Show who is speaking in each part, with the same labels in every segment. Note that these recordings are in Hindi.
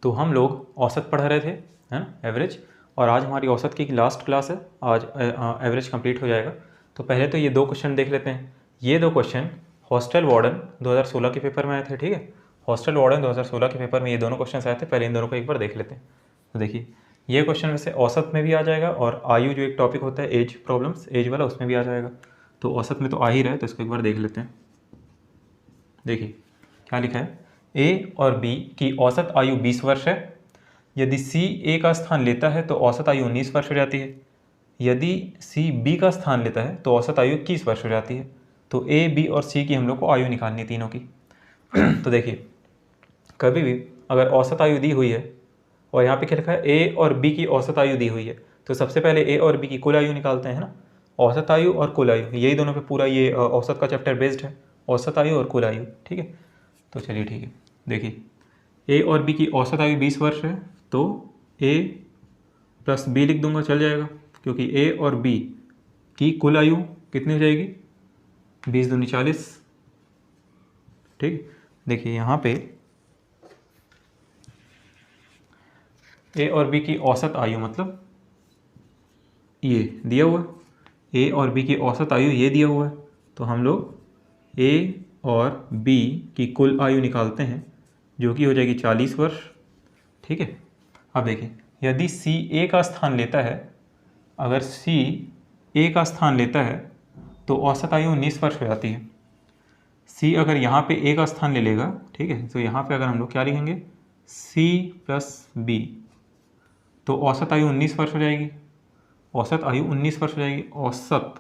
Speaker 1: तो हम लोग औसत पढ़ रहे थे, है ना, एवरेज। और आज हमारी औसत की लास्ट क्लास है, आज एवरेज कंप्लीट हो जाएगा। तो पहले तो ये दो क्वेश्चन देख लेते हैं। ये दो क्वेश्चन हॉस्टल वार्डन 2016 के पेपर में आए थे, ठीक है। हॉस्टल वार्डन 2016 के पेपर में ये दोनों क्वेश्चन आए थे। पहले इन दोनों को एक बार देख लेते हैं। तो देखिए, ये क्वेश्चन वैसे औसत में भी आ जाएगा और आयु जो एक टॉपिक होता है एज प्रॉब्लम्स, एज वाला, उसमें भी आ जाएगा। तो औसत में तो आ ही रहा है, तो इसको एक बार देख लेते हैं। देखिए क्या लिखा है, ए और बी की औसत आयु 20 वर्ष है। यदि सी ए का स्थान लेता है तो औसत आयु 19 वर्ष हो जाती है। यदि सी बी का स्थान लेता है तो औसत आयु 21 वर्ष हो जाती है। तो ए, बी और सी की हम लोग को आयु निकालनी है तीनों की। तो देखिए, कभी भी अगर औसत आयु दी हुई है और यहाँ पे क्या लिखा है, ए और बी की औसत आयु दी हुई है, तो सबसे पहले ए और बी की कुल आयु निकालते हैं, है ना। औसत आयु और कुल आयु, यही दोनों पे पूरा ये औसत का चैप्टर बेस्ड है, औसत आयु और कुल आयु, ठीक है। तो चलिए ठीक है, देखिए ए और बी की औसत आयु 20 वर्ष है, तो ए प्लस बी लिख दूंगा, चल जाएगा, क्योंकि ए और बी की कुल आयु कितनी हो जाएगी, 20 दूनी 40, ठीक। देखिए यहाँ पे ए और बी की औसत आयु मतलब ये दिया हुआ है, ए और बी की औसत आयु ये दिया हुआ है। तो हम लोग ए और बी की कुल आयु निकालते हैं, जो कि हो जाएगी 40 वर्ष, ठीक है। अब देखिए, यदि सी ए का स्थान लेता है, अगर सी ए का स्थान लेता है तो औसत आयु 19 वर्ष हो जाती है। सी अगर यहाँ पे ए का स्थान ले लेगा, ठीक है, तो यहाँ पे अगर हम लोग क्या लिखेंगे, सी प्लस बी, तो औसत आयु 19 वर्ष हो जाएगी। औसत आयु 19 वर्ष हो जाएगी, औसत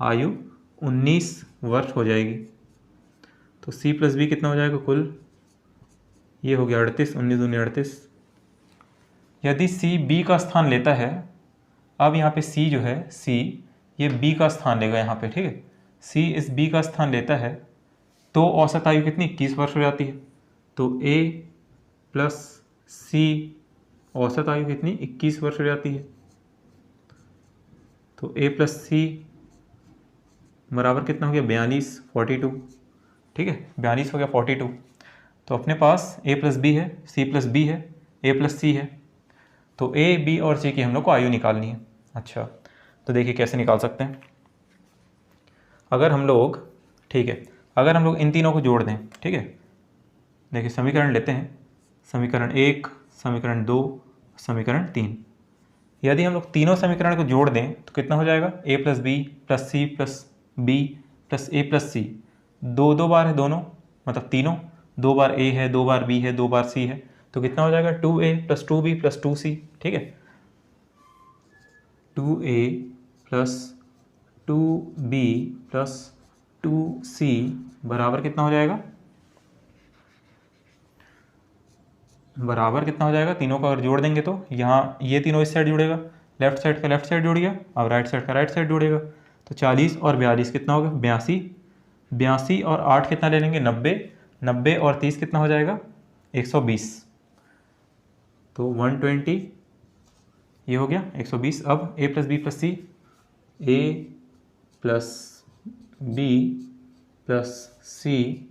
Speaker 1: आयु 19 वर्ष हो जाएगी। तो सी प्लस बी कितना हो जाएगा कुल, ये हो गया 38, 19 दूनी 38। यदि सी बी का स्थान लेता है, अब यहाँ पे सी जो है, सी ये बी का स्थान लेगा यहाँ पे, ठीक है। सी इस बी का स्थान लेता है तो औसत आयु कितनी, 21 वर्ष हो जाती है। तो ए प्लस सी औसत आयु कितनी, 21 वर्ष हो जाती है। तो ए प्लस सी बराबर कितना हो गया, 42, 42, ठीक है, 42 हो गया 42। तो अपने पास ए प्लस बी है, सी प्लस बी है, ए प्लस सी है। तो ए, बी और सी की हम लोग को आयु निकालनी है। अच्छा, तो देखिए कैसे निकाल सकते हैं। अगर हम लोग, ठीक है, अगर हम लोग इन तीनों को जोड़ दें, ठीक है, देखिए समीकरण लेते हैं, समीकरण 1, समीकरण 2, समीकरण 3। यदि हम लोग तीनों समीकरण को जोड़ दें तो कितना हो जाएगा, A plus B plus C plus B plus A plus C, दो दो बार है दोनों, मतलब तीनों, 2 बार ए है, 2 बार बी है, 2 बार सी है, तो कितना हो जाएगा, 2a plus 2b plus 2c, ठीक है। 2a plus 2b plus 2c बराबर कितना हो जाएगा, बराबर कितना हो जाएगा, तीनों को अगर जोड़ देंगे तो यहाँ ये तीनों इस साइड जुड़ेगा, लेफ्ट साइड का लेफ्ट साइड जुड़ गया, अब राइट साइड का राइट साइड जुड़ेगा। तो 40 और 42 कितना होगा, 82, 82 और 8 कितना ले लेंगे, 90, 90 और 30 कितना हो जाएगा, 120। तो 120 ये हो गया 120। अब ए प्लस बी प्लस सी, ए प्लस बी प्लस सी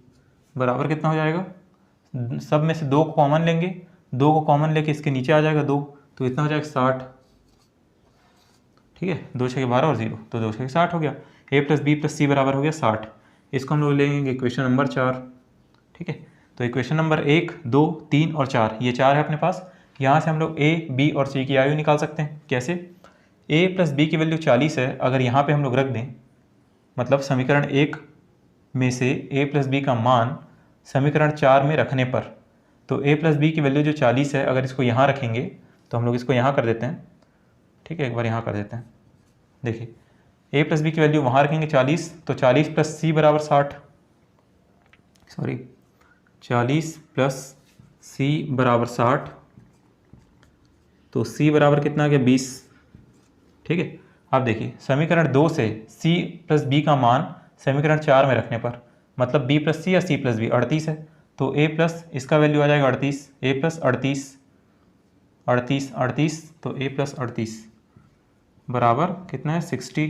Speaker 1: बराबर कितना हो जाएगा, सब में से 2 को कॉमन लेंगे, 2 को कॉमन लेके इसके नीचे आ जाएगा 2, तो इतना हो जाएगा 60, ठीक है। 2 6 12 और 0, तो 2 6 60 हो गया। ए प्लस बी प्लस सी बराबर हो गया 60। इसको हम लोग लेंगे इक्वेशन नंबर 4, ठीक है। तो इक्वेशन नंबर 1, 2, 3 और 4, ये 4 है अपने पास। यहाँ से हम लोग ए, बी और सी की आयु निकाल सकते हैं। कैसे, ए प्लस बी की वैल्यू 40 है, अगर यहाँ पे हम लोग रख दें, मतलब समीकरण 1 में से ए प्लस बी का मान समीकरण 4 में रखने पर, तो ए प्लस बी की वैल्यू जो 40 है, अगर इसको यहाँ रखेंगे तो हम लोग इसको यहाँ कर देते हैं, ठीक है, एक बार यहाँ कर देते हैं। देखिए, ए प्लस बी की वैल्यू वहाँ रखेंगे 40, तो 40 प्लस सी बराबर 60, सॉरी 40 प्लस सी बराबर 60, तो सी बराबर कितना आ गया, 20, ठीक है। अब देखिए, समीकरण 2 से सी प्लस बी का मान समीकरण 4 में रखने पर, मतलब बी प्लस सी या सी प्लस बी 38 है, तो ए प्लस इसका वैल्यू आ जाएगा 38, ए प्लस 38, 38 38, तो ए प्लस 38 बराबर कितना है, 60,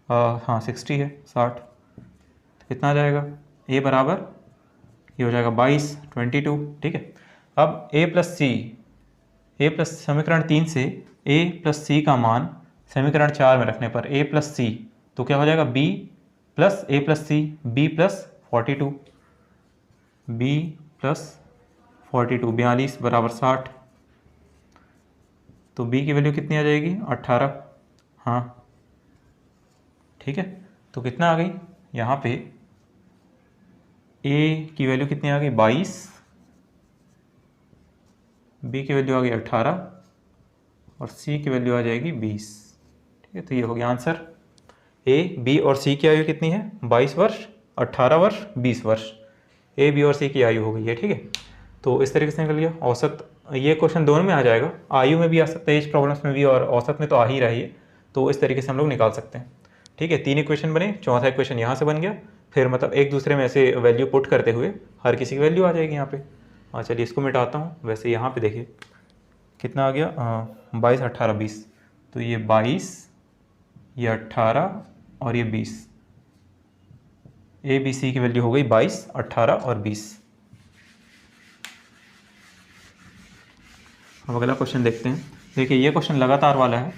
Speaker 1: हाँ 60 है, 60, तो कितना आ जाएगा, ए बराबर ये हो जाएगा 22, 22, ठीक है। अब a प्लस समीकरण 3 से a प्लस सी का मान समीकरण 4 में रखने पर a प्लस सी, तो क्या हो जाएगा b plus a plus C, b plus 42, b plus 42 42 बराबर 60। तो b की वैल्यू कितनी आ जाएगी 18। हाँ ठीक है, तो कितना आ गई यहाँ पे a की वैल्यू कितनी आ गई 22, b की वैल्यू आ गई 18 और c की वैल्यू आ जाएगी 20। ठीक है, तो ये हो गया आंसर। a, b और c की आयु कितनी है 22 वर्ष, 18 वर्ष, 20 वर्ष। a, b और c की आयु हो गई है। ठीक है, तो इस तरीके से निकल गया औसत। ये क्वेश्चन दोनों में आ जाएगा, आयु में भी आ सकता है, एज प्रॉब्लम्स में भी, और औसत में तो आ ही रही है। तो इस तरीके से हम लोग निकाल सकते हैं। ठीक है, 3 इक्वेशन बने, चौथा इक्वेशन यहाँ से बन गया, फिर मतलब एक दूसरे में ऐसे वैल्यू पुट करते हुए हर किसी की वैल्यू आ जाएगी यहाँ पे। हाँ चलिए इसको मिटाता हूँ। वैसे यहाँ पे देखिए कितना आ गया 22 18 20, तो ये 22, ये 18 और ये 20। ए बी सी की वैल्यू हो गई 22 18 और 20। अब अगला क्वेश्चन देखते हैं। देखिए ये क्वेश्चन लगातार वाला है,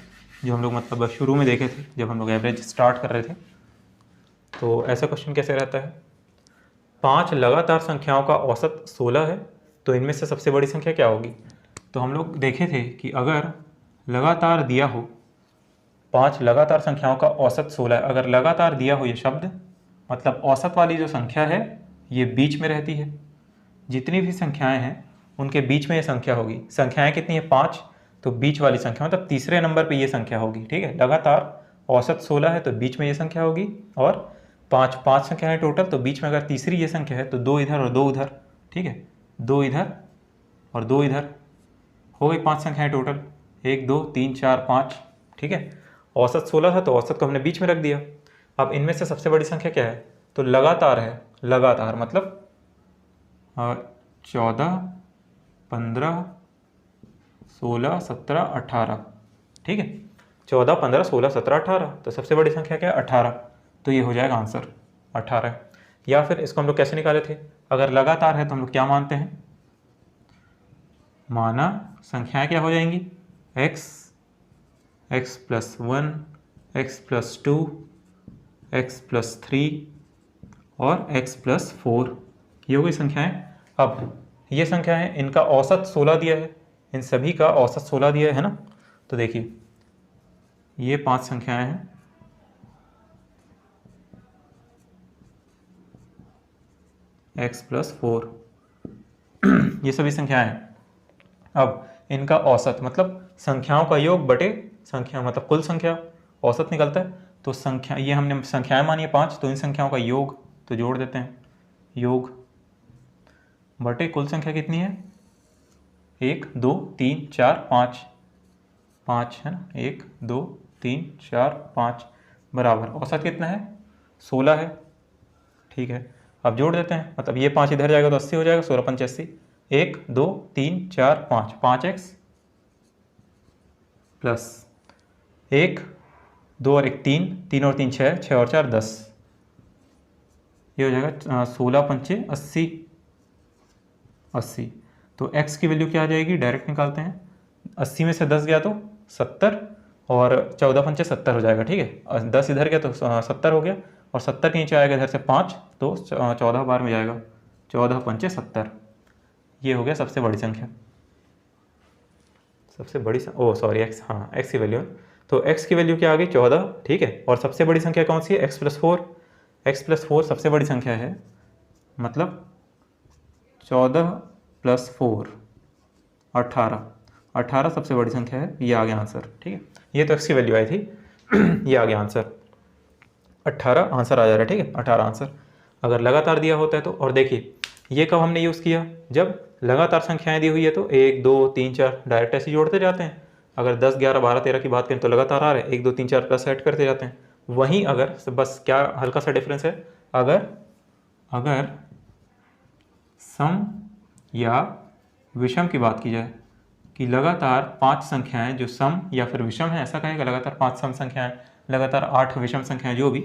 Speaker 1: जो हम लोग मतलब शुरू में देखे थे जब हम लोग एवरेज स्टार्ट कर रहे थे। तो ऐसा क्वेश्चन कैसे रहता है, 5 लगातार संख्याओं का औसत 16 है, तो इनमें से सबसे बड़ी संख्या क्या होगी। तो हम लोग देखे थे कि अगर लगातार दिया हो 5 लगातार संख्याओं का औसत 16 है, अगर लगातार दिया हो ये शब्द, मतलब औसत वाली जो संख्या है ये बीच में रहती है। जितनी भी संख्याएं हैं उनके बीच में ये संख्या होगी। संख्याएं कितनी है 5, तो बीच वाली संख्या मतलब तीसरे नंबर पे ये संख्या होगी। ठीक है, लगातार औसत 16 है तो बीच में ये संख्या होगी, और 5 संख्याएं टोटल, तो बीच में अगर तीसरी ये संख्या है तो 2 इधर और 2 उधर। ठीक है, 2 इधर और 2 इधर, हो गई 5 संख्याएं टोटल, 1 2 3 4 5। ठीक है, औसत 16 था तो औसत को हमने बीच में रख दिया। अब इनमें से सबसे बड़ी संख्या क्या है, तो लगातार है। लगातार मतलब 14 15 16 17 18। ठीक है, 14 15 16 17 18, तो सबसे बड़ी संख्या क्या है 18, तो ये हो जाएगा आंसर 18। या फिर इसको हम लोग कैसे निकाले थे, अगर लगातार है तो हम लोग क्या मानते हैं, माना संख्याएं क्या हो जाएंगी x, x plus 1, x plus 2, x plus 3 और x प्लस 4, ये हो गई संख्याएं। अब ये संख्या है, इनका औसत 16 दिया है, इन सभी का औसत 16 दिया है ना। तो देखिए ये 5 संख्याएं हैं, x प्लस 4, ये सभी संख्याएं हैं। अब इनका औसत मतलब संख्याओं का योग बटे संख्या, मतलब कुल संख्या औसत निकलता है। तो संख्या, ये हमने संख्याएं मानी है 5, तो इन संख्याओं का योग तो जोड़ देते हैं, योग बटे कुल संख्या कितनी है 1 2 3 4 5, 5 है ना, 1 2 3 4 5 बराबर औसत कितना है 16 है। ठीक है, अब जोड़ देते हैं, मतलब ये 5 इधर जाएगा तो 80 हो जाएगा, 16 5 80, 1 2 3 4 5, 5x प्लस 1 2 और 1 3, 3 और 3 6, 6 और 4 10, ये हो जाएगा 16 पंचे 80 80। तो x की वैल्यू क्या आ जाएगी, डायरेक्ट निकालते हैं, 80 में से 10 गया तो 70 और 14 पंचे 70 हो जाएगा। ठीक है, 10 इधर गया तो 70 हो गया, और 70 के नीचे आएगा इधर से 5, तो 14 बार में जाएगा, 14 पंचे 70, ये हो गया सबसे बड़ी संख्या। सबसे बड़ी x, हाँ x की वैल्यू, तो x की वैल्यू क्या आ गई 14। ठीक है, और सबसे बड़ी संख्या कौन सी है x प्लस 4, x प्लस 4 सबसे बड़ी संख्या है, मतलब 14 प्लस 4 18, 18 सबसे बड़ी संख्या है, ये आ गया आंसर। ठीक है, ये तो x की वैल्यू आई थी, ये आ गया आंसर 18, आंसर आ जा रहा है। ठीक है, 18 आंसर अगर लगातार दिया होता है तो। और देखिए ये कब हमने यूज़ किया, जब लगातार संख्याएं दी हुई है तो 1 2 3 4 डायरेक्ट ऐसे जोड़ते जाते हैं। अगर 10 11 12 13 की बात करें तो लगातार आ रहे हैं, 1 2 3 4 प्लस ऐड करते जाते हैं। वहीं अगर बस क्या हल्का सा डिफरेंस है, अगर सम या विषम की बात की जाए कि लगातार 5 संख्याएं जो सम या फिर विषम है, ऐसा कहेगा लगातार 5 सम संख्याएं, लगातार 8 विषम संख्याएं जो भी,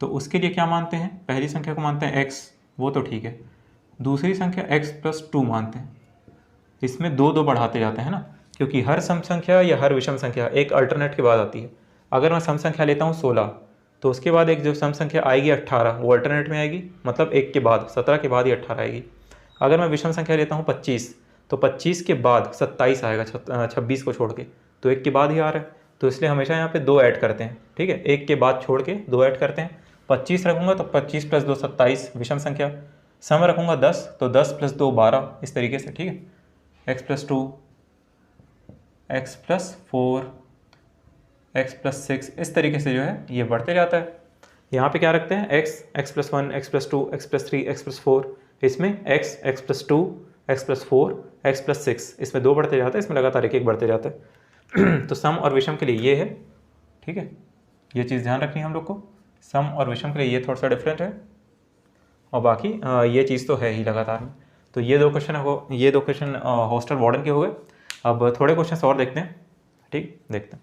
Speaker 1: तो उसके लिए क्या मानते हैं, पहली संख्या को मानते हैं x, वो तो ठीक है, दूसरी संख्या x प्लस 2 मानते हैं, इसमें दो दो बढ़ाते जाते हैं ना, क्योंकि हर सम संख्या या हर विषम संख्या एक अल्टरनेट के बाद आती है। अगर मैं सम संख्या लेता हूँ 16, तो उसके बाद एक जो सम संख्या आएगी 18, वो अल्टरनेट में आएगी, मतलब एक के बाद 17 के बाद ही 18 आएगी। अगर मैं विषम संख्या लेता हूँ 25, तो 25 के बाद 27 आएगा, 26 को छोड़ के, तो एक के बाद ही आ रहा है। तो इसलिए हमेशा यहाँ पे दो ऐड करते हैं, ठीक है, एक के बाद छोड़ के दो ऐड करते हैं। 25 रखूँगा तो 25 + 2 27 विषम संख्या, सम रखूँगा 10 तो 10 + 2 12, इस तरीके से, ठीक है। x + 2, x + 4, x + 6, इस तरीके से जो है ये बढ़ते जाता है। यहाँ पे क्या रखते हैं, x, x + 1, x + 2, x + 3, x + 4, इसमें x, x + 2, x + 4, x + 6, इसमें दो बढ़ते जाता है, इसमें लगातार एक एक बढ़ते जाता है। तो सम और विषम के लिए ये है, ठीक है, ये चीज़ ध्यान रखनी है हम लोग को। सम और विषम के लिए ये थोड़ा सा डिफरेंट है, और बाकी ये चीज़ तो है ही लगातार में। तो ये दो क्वेश्चन हॉस्टल वार्डन के हो गए। अब थोड़े क्वेश्चन और देखते हैं, ठीक, देखते हैं।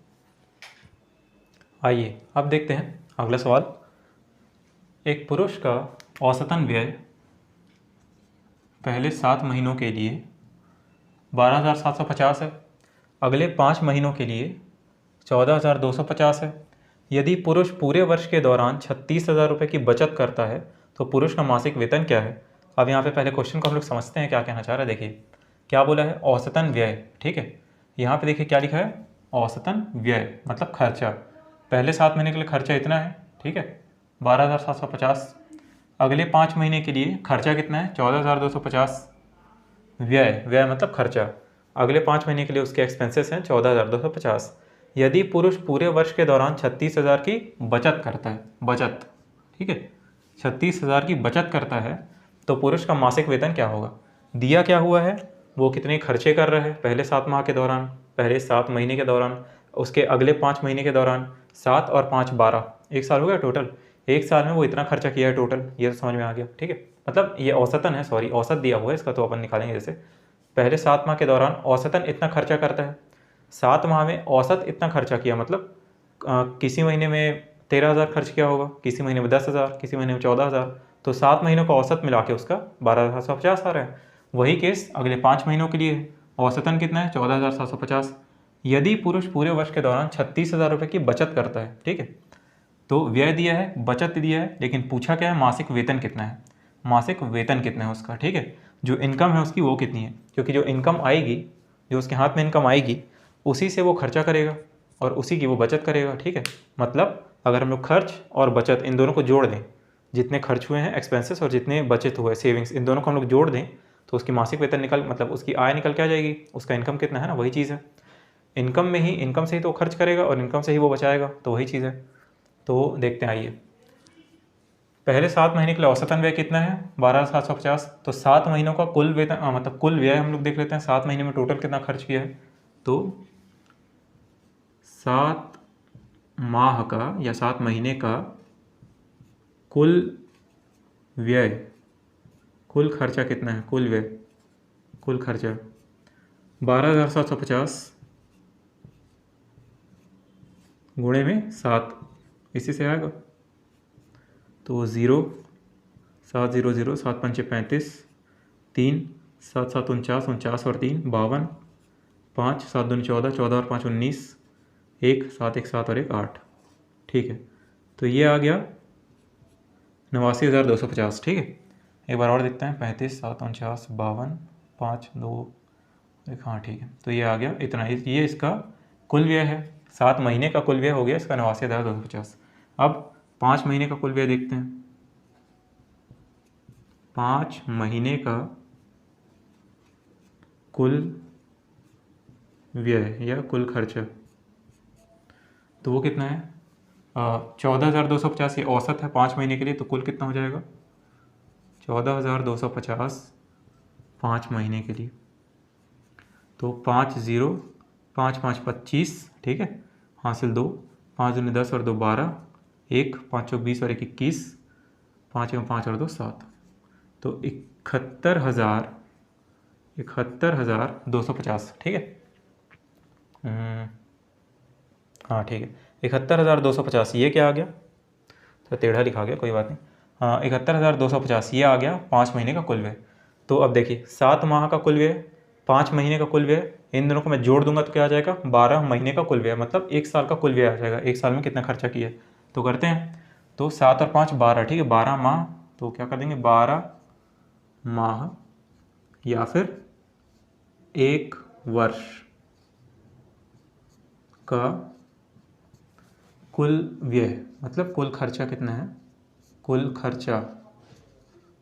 Speaker 1: आइए अब देखते हैं अगला सवाल। एक पुरुष का औसतन व्यय पहले 7 महीनों के लिए 12,750 है, अगले 5 महीनों के लिए 14,250 है। यदि पुरुष पूरे वर्ष के दौरान 36,000 रुपये की बचत करता है तो पुरुष का मासिक वेतन क्या है। अब यहाँ पे पहले क्वेश्चन को हम लोग समझते हैं क्या कहना चाह रहा है। देखिए क्या बोला है, औसतन व्यय, ठीक है। यहाँ पे देखिए क्या लिखा है, औसतन व्यय मतलब खर्चा। पहले 7 महीने के लिए खर्चा इतना है, ठीक है, 12,750। अगले 5 महीने के लिए खर्चा कितना है, 14,250। व्यय मतलब खर्चा, अगले 5 महीने के लिए उसके एक्सपेंसेस हैं 14,250। यदि पुरुष पूरे वर्ष के दौरान 36,000 की बचत करता है, बचत, ठीक है, 36,000 की बचत करता है तो पुरुष का मासिक वेतन क्या होगा। दिया क्या हुआ है, वो कितने खर्चे कर रहा है पहले 7 माह के दौरान, पहले 7 महीने के दौरान, उसके अगले 5 महीने के दौरान, 7 और 5 12, एक साल हो गया टोटल। एक साल में वो इतना खर्चा किया है टोटल, ये तो समझ में आ गया, ठीक है। मतलब ये औसतन है, सॉरी औसत दिया हुआ है इसका, तो अपन निकालेंगे। जैसे पहले 7 माह के दौरान औसतन इतना खर्चा करता है, 7 माह में औसत इतना खर्चा किया, मतलब किसी महीने में 13,000 खर्च किया होगा, किसी महीने में 10,000, किसी महीने में 14,000, तो 7 महीनों का औसत मिला के उसका 12,750 आ रहा है। वही केस अगले 5 महीनों के लिए, औसतन कितना है, 14,750। यदि पुरुष पूरे वर्ष के दौरान 36,000 रुपये की बचत करता है, ठीक है, तो व्यय दिया है, बचत दिया है, लेकिन पूछा क्या है, मासिक वेतन कितना है, मासिक वेतन कितना है उसका, ठीक है, जो इनकम है उसकी वो कितनी है, क्योंकि जो इनकम आएगी, जो उसके हाथ में इनकम आएगी, उसी से वो खर्चा करेगा और उसी की वो बचत करेगा, ठीक है। मतलब अगर हम लोग खर्च और बचत इन दोनों को जोड़ दें, जितने खर्च हुए हैं एक्सपेंसेस और जितने बचत हुए सेविंग्स, इन दोनों को हम लोग जोड़ दें तो उसकी मासिक वेतन निकल, मतलब उसकी आय निकल के आ जाएगी, उसका इनकम कितना है ना, वही चीज़ है। इनकम में ही, इनकम से ही तो खर्च करेगा और इनकम से ही वो बचाएगा, तो वही चीज़ है। तो देखते हैं, आइए पहले 7 महीने के लिए औसतन व्यय कितना है, 12,750। तो 7 महीनों का कुल वेतन मतलब कुल व्यय हम लोग देख लेते हैं, 7 महीने में टोटल कितना खर्च किया है। तो 7 माह का या 7 महीने का कुल व्यय, कुल खर्चा कितना है, कुल व्यय, कुल खर्चा 12,750 गुणे में 7, इसी से आएगा। तो 0, 7 0 0, 7 5 35, 3 7 7 49, 49 और 3 52, 5 7 2 14, 14 और 5 19, 1 7 1 7 और 1 8, ठीक है। तो ये आ गया 89,250, ठीक है। एक बार और देखते हैं, 35 7 49 52, 5 2 1, हाँ ठीक है। तो ये आ गया इतना, ये इसका कुल व्यय है। 7 महीने का कुल व्यय हो गया इसका 89,250। अब 5 महीने का कुल व्यय देखते हैं। 5 महीने का कुल व्यय या कुल खर्चा, तो वो कितना है, 14,250। ये औसत है 5 महीने के लिए, तो कुल कितना हो जाएगा, 14,250 5 महीने के लिए। तो 5 0, 5 5 25, ठीक है, हासिल 2, 5 दूनी 10 और 2 12, 1 5 चौक 20 और 1 21, 5 एवं 5 और 2 7, तो 71,250, ठीक है। हाँ ठीक है, 71,250 ये क्या आ गया, तो टेढ़ा लिखा गया, कोई बात नहीं। हाँ 71,250 ये आ गया 5 महीने का कुल व्यय। तो अब देखिए 7 माह का कुल व्यय 5 महीने का कुल व्यय, इन दोनों को मैं जोड़ दूंगा तो क्या आ जाएगा, 12 महीने का कुल व्यय, मतलब 1 साल का कुल व्यय आ जाएगा, 1 साल में कितना खर्चा किया है। तो करते हैं, तो 7 और 5 12, ठीक है, 12 माह, तो क्या कर देंगे 12 माह या फिर 1 वर्ष का कुल व्यय, मतलब कुल खर्चा कितना है, कुल खर्चा,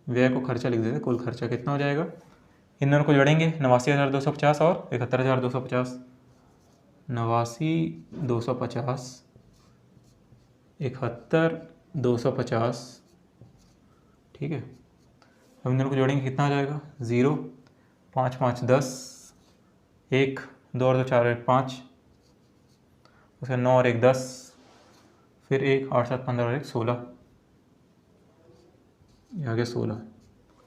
Speaker 1: व्यय को खर्चा लिख देते हैं, कुल खर्चा कितना हो जाएगा। इन दोनों को जोड़ेंगे, 89,250 और 71,250, 89,250 71,250, ठीक है। अब इन दोनों को जोड़ेंगे, कितना आ जाएगा, 0 5 5 10, 1 2 और 2 4 और 1 5, उसका 9 और 1 10, फिर 1 8 7 15 और 1 16, ये आ गया 16,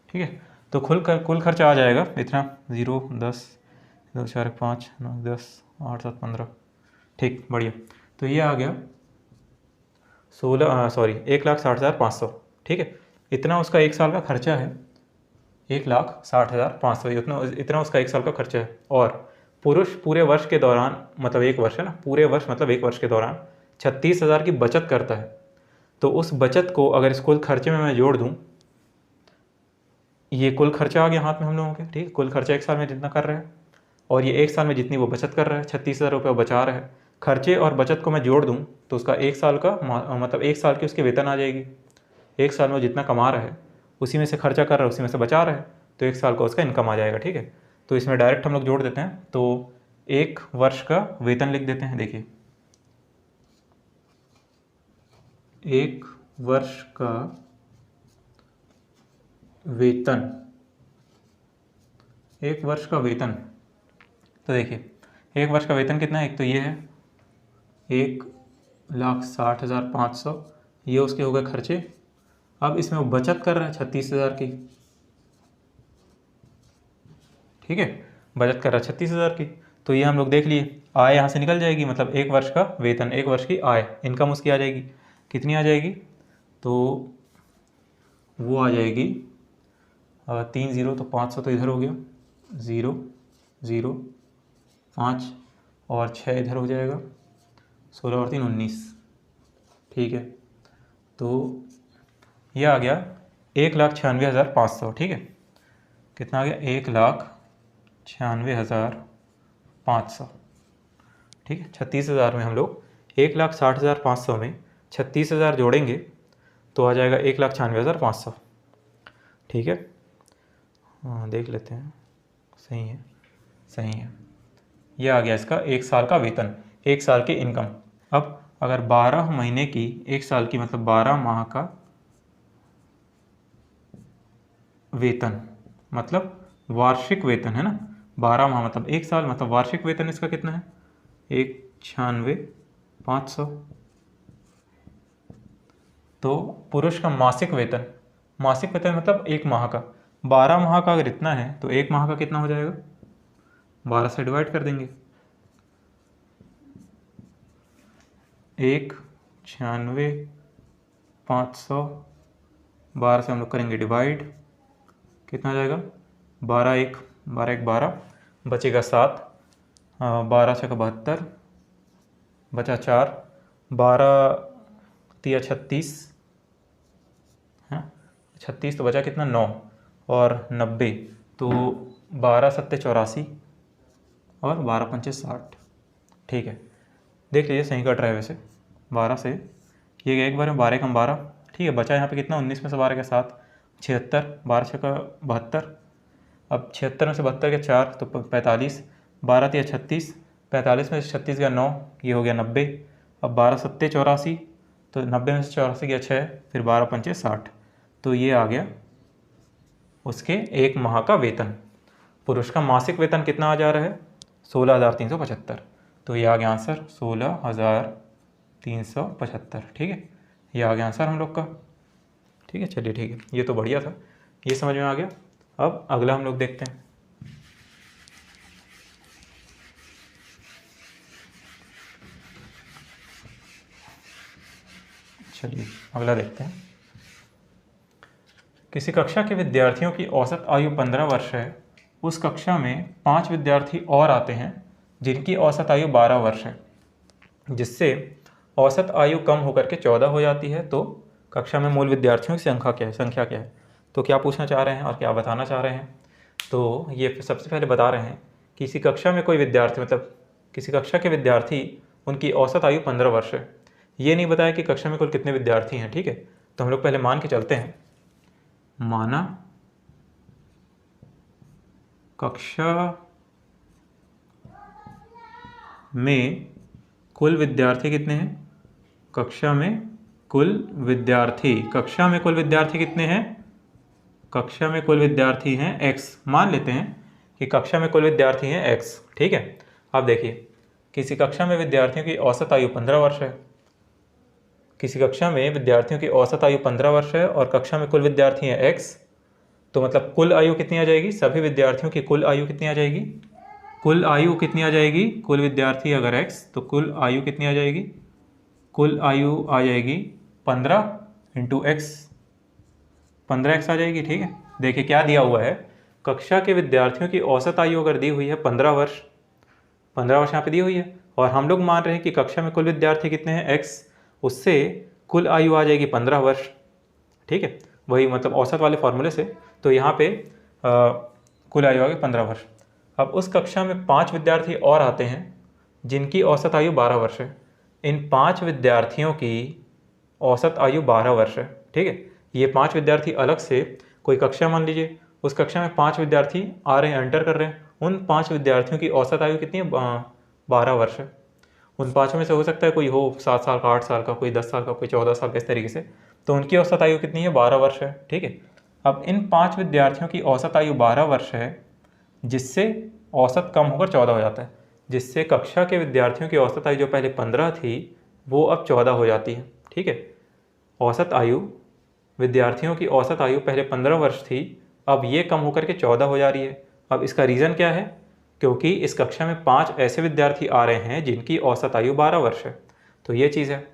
Speaker 1: ठीक है। तो कुल खर्चा आ जाएगा इतना, 0 10 2 4 5 9 10 8 7 15, ठीक, बढ़िया। तो ये आ गया 1,60,500, ठीक है। इतना उसका 1 साल का खर्चा है, 1,60,500, इतना उसका 1 साल का खर्चा है। और पुरुष पूरे वर्ष के दौरान, मतलब 1 वर्ष है ना, पूरे वर्ष मतलब 1 वर्ष के दौरान 36,000 की बचत करता है। तो उस बचत को अगर इस कुल खर्चे में मैं जोड़ दूं, ये कुल खर्चा आ गया हाथ में हम लोगों के, ठीक है, कुल खर्चा 1 साल में जितना कर रहे हैं, और ये 1 साल में जितनी वो बचत कर रहा है, 36,000 रुपये बचा रहा है। खर्चे और बचत को मैं जोड़ दूं तो उसका 1 साल का मतलब 1 साल की उसकी वेतन आ जाएगी। 1 साल में जितना कमा रहा है उसी में से खर्चा कर रहा है, उसी में से बचा रहा है, तो 1 साल का उसका इनकम आ जाएगा, ठीक है। तो इसमें डायरेक्ट हम लोग जोड़ देते हैं, तो 1 वर्ष का वेतन लिख देते हैं। देखिए 1 वर्ष का वेतन, 1 वर्ष का वेतन, तो देखिए 1 वर्ष का वेतन कितना है, एक तो ये है 1,60,500, ये उसके हो गए खर्चे। अब इसमें वो बचत कर रहा है 36,000 की, ठीक है, बचत कर रहा है 36,000 की। तो ये हम लोग देख लिए, आय यहाँ से निकल जाएगी, मतलब 1 वर्ष का वेतन, 1 वर्ष की आय, इनकम उसकी आ जाएगी, कितनी आ जाएगी, तो वो आ जाएगी 3 0 तो 500 तो इधर हो गया, 0 0 5 और 6 इधर हो जाएगा, 16 और 3 19, ठीक है। तो ये आ गया 1,96,500, ठीक है, कितना आ गया 1,96,500, ठीक है। 36,000 में हम लोग 1,60,500 में 36,000 जोड़ेंगे तो आ जाएगा 1,96,500, ठीक है। हाँ देख लेते हैं, सही है, सही है, ये आ गया इसका 1 साल का वेतन, 1 साल की इनकम। अब अगर 12 महीने की, 1 साल की मतलब 12 माह का वेतन, मतलब वार्षिक वेतन है ना, 12 माह मतलब 1 साल, मतलब वार्षिक वेतन इसका कितना है, 1,96,500। तो पुरुष का मासिक वेतन, मासिक वेतन मतलब 1 माह का, 12 माह का अगर इतना है तो 1 माह का कितना हो जाएगा, 12 से डिवाइड कर देंगे, 1,96,500, 12 से हम लोग करेंगे डिवाइड, कितना आ जाएगा, 12 1 12, बचेगा 7, 12 6 72, बचा 4, 12 तिया 36, है 36, तो बचा कितना 9 और 90, तो 12 7 84 और 12 पंचे 60, ठीक है। देख लीजिए सही कट रहा है वैसे, 12 से ये गया एक बार में 12 कम 12, ठीक है, बचा यहाँ पे कितना 19 में से 12 के 7 76, 12 6 का 72, अब 76 में से 72 के 4 तो 45, 12 तिया 36, 45 में से 36 गया 9, ये हो गया 90, अब 12 7 84, तो 90 में से 84 गया 6, फिर 12 पंचे 60, तो ये आ गया उसके 1 माह का वेतन। पुरुष का मासिक वेतन कितना आ जा रहा है, 16,375, तो ये आ गया आंसर 16,375, ठीक है, ये आ गया आंसर हम लोग का, ठीक है। चलिए ठीक है, ये तो बढ़िया था, ये समझ में आ गया। अब अगला हम लोग देखते हैं, चलिए अगला देखते हैं। किसी कक्षा के विद्यार्थियों की औसत आयु 15 वर्ष है उस कक्षा में 5 विद्यार्थी और आते हैं जिनकी औसत आयु 12 वर्ष है, जिससे औसत आयु कम होकर के 14 हो जाती है। तो कक्षा में मूल विद्यार्थियों की संख्या क्या है। तो क्या पूछना चाह रहे हैं और क्या बताना चाह रहे हैं। तो ये सबसे पहले बता रहे हैं कि किसी कक्षा में कोई विद्यार्थी, मतलब किसी कक्षा के विद्यार्थी, उनकी औसत आयु 15 वर्ष है। ये नहीं बताया कि कक्षा में कुल कितने विद्यार्थी हैं। ठीक है, तो हम लोग पहले मान के चलते हैं। माना कक्षा में कुल विद्यार्थी कितने हैं। कक्षा में कुल विद्यार्थी कितने हैं। कक्षा में कुल विद्यार्थी हैं x। मान लेते हैं कि कक्षा में कुल विद्यार्थी हैं x। ठीक है, अब देखिए, किसी कक्षा में विद्यार्थियों की औसत आयु 15 वर्ष है। किसी कक्षा में विद्यार्थियों की औसत आयु 15 वर्ष है और कक्षा में कुल विद्यार्थी हैं x। तो मतलब कुल आयु कितनी आ जाएगी, सभी विद्यार्थियों की कुल आयु कितनी आ जाएगी, कुल आयु कितनी आ जाएगी, कुल विद्यार्थी अगर x तो कुल आयु कितनी आ जाएगी, कुल आयु आ जाएगी 15 इंटू x, 15x आ जाएगी। ठीक है, देखिए क्या दिया हुआ है, कक्षा के विद्यार्थियों की औसत आयु अगर दी हुई है 15 वर्ष, 15 वर्ष यहाँ पे दी हुई है, और हम लोग मान रहे हैं कि कक्षा में कुल विद्यार्थी कितने हैं x, उससे कुल आयु आ जाएगी 15 वर्ष। ठीक है, वही मतलब औसत वाले फॉर्मूले से। तो यहाँ पे कुल आयु आ गई 15 वर्ष। अब उस कक्षा में 5 विद्यार्थी और आते हैं जिनकी औसत आयु 12 वर्ष है। इन 5 विद्यार्थियों की औसत आयु 12 वर्ष है। ठीक है, ये 5 विद्यार्थी अलग से कोई कक्षा मान लीजिए, उस कक्षा में 5 विद्यार्थी आ रहे हैं, एंटर कर रहे हैं। उन 5 विद्यार्थियों की औसत आयु कितनी है, 12 वर्ष है। उन 5 में से हो सकता है कोई हो 7 साल का, 8 साल का, कोई 10 साल का, कोई 14 साल का, इस तरीके से। तो उनकी औसत आयु कितनी है, 12 वर्ष है। ठीक है, अब इन 5 विद्यार्थियों की औसत आयु 12 वर्ष है, जिससे औसत कम होकर 14 हो जाता है, जिससे कक्षा के विद्यार्थियों की औसत आयु जो पहले 15 थी वो अब 14 हो जाती है। ठीक है, औसत आयु, विद्यार्थियों की औसत आयु पहले 15 वर्ष थी, अब ये कम होकर के 14 हो जा रही है। अब इसका रीज़न क्या है, क्योंकि इस कक्षा में 5 ऐसे विद्यार्थी आ रहे हैं जिनकी औसत आयु 12 वर्ष है। तो ये चीज़ है।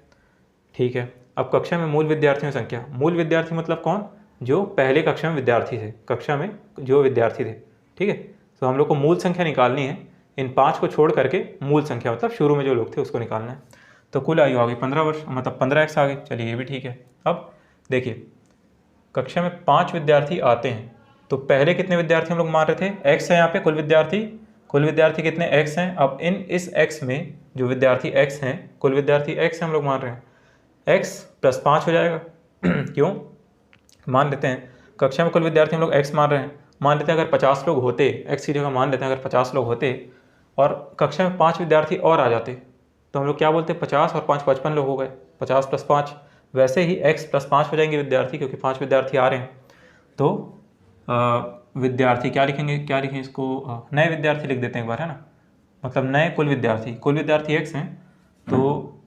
Speaker 1: ठीक है, अब कक्षा में मूल विद्यार्थियों की संख्या, मूल विद्यार्थी मतलब कौन, जो पहले कक्षा में विद्यार्थी थे, कक्षा में जो विद्यार्थी थे। ठीक है, तो हम लोग को मूल संख्या निकालनी है, इन 5 को छोड़ करके मूल संख्या मतलब शुरू में जो लोग थे उसको निकालना है। तो कुल आयु आ गई 15 वर्ष, मतलब 15x आ गई। चलिए ये भी ठीक है। अब देखिए, कक्षा में 5 विद्यार्थी आते हैं, तो पहले कितने विद्यार्थी हम लोग मान रहे थे, x है यहाँ पे, कुल विद्यार्थी कितने x हैं। अब इस x में जो विद्यार्थी x हैं, कुल विद्यार्थी x हम लोग मान रहे हैं, x + 5 हो जाएगा। क्यों, मान लेते हैं कक्षा में कुल विद्यार्थी हम लोग x मान रहे हैं, मान लेते हैं अगर 50 लोग होते, x की जगह मान लेते हैं अगर 50 लोग होते और कक्षा में 5 विद्यार्थी और आ जाते, तो हम लोग क्या बोलते हैं, 50 और 5 55 लोग हो गए, 50 + 5। वैसे ही x + 5 हो जाएंगे विद्यार्थी, क्योंकि 5 विद्यार्थी आ रहे हैं। तो विद्यार्थी क्या लिखेंगे इसको, नए विद्यार्थी लिख देते हैं एक बार, है ना, मतलब नए कुल विद्यार्थी x हैं, तो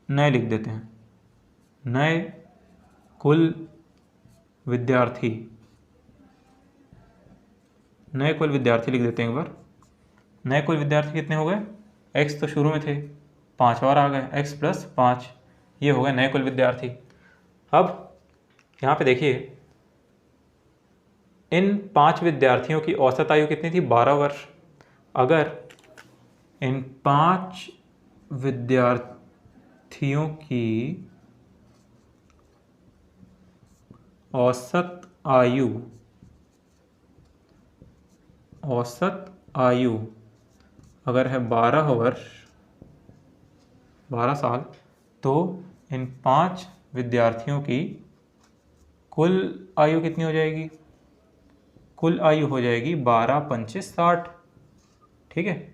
Speaker 1: नए लिख देते हैं, नए कुल विद्यार्थी लिख देते हैं एक बार। नए कुल विद्यार्थी कितने हो गए, x तो शुरू में थे, 5 और आ गए, x + 5, ये हो गए नए कुल विद्यार्थी। अब यहाँ पे देखिए, इन 5 विद्यार्थियों की औसत आयु कितनी थी, 12 वर्ष। अगर इन 5 विद्यार्थियों की औसत आयु अगर है 12 वर्ष, 12 साल, तो इन 5 विद्यार्थियों की कुल आयु कितनी हो जाएगी, कुल आयु हो जाएगी 12 × 5 = 60। ठीक है,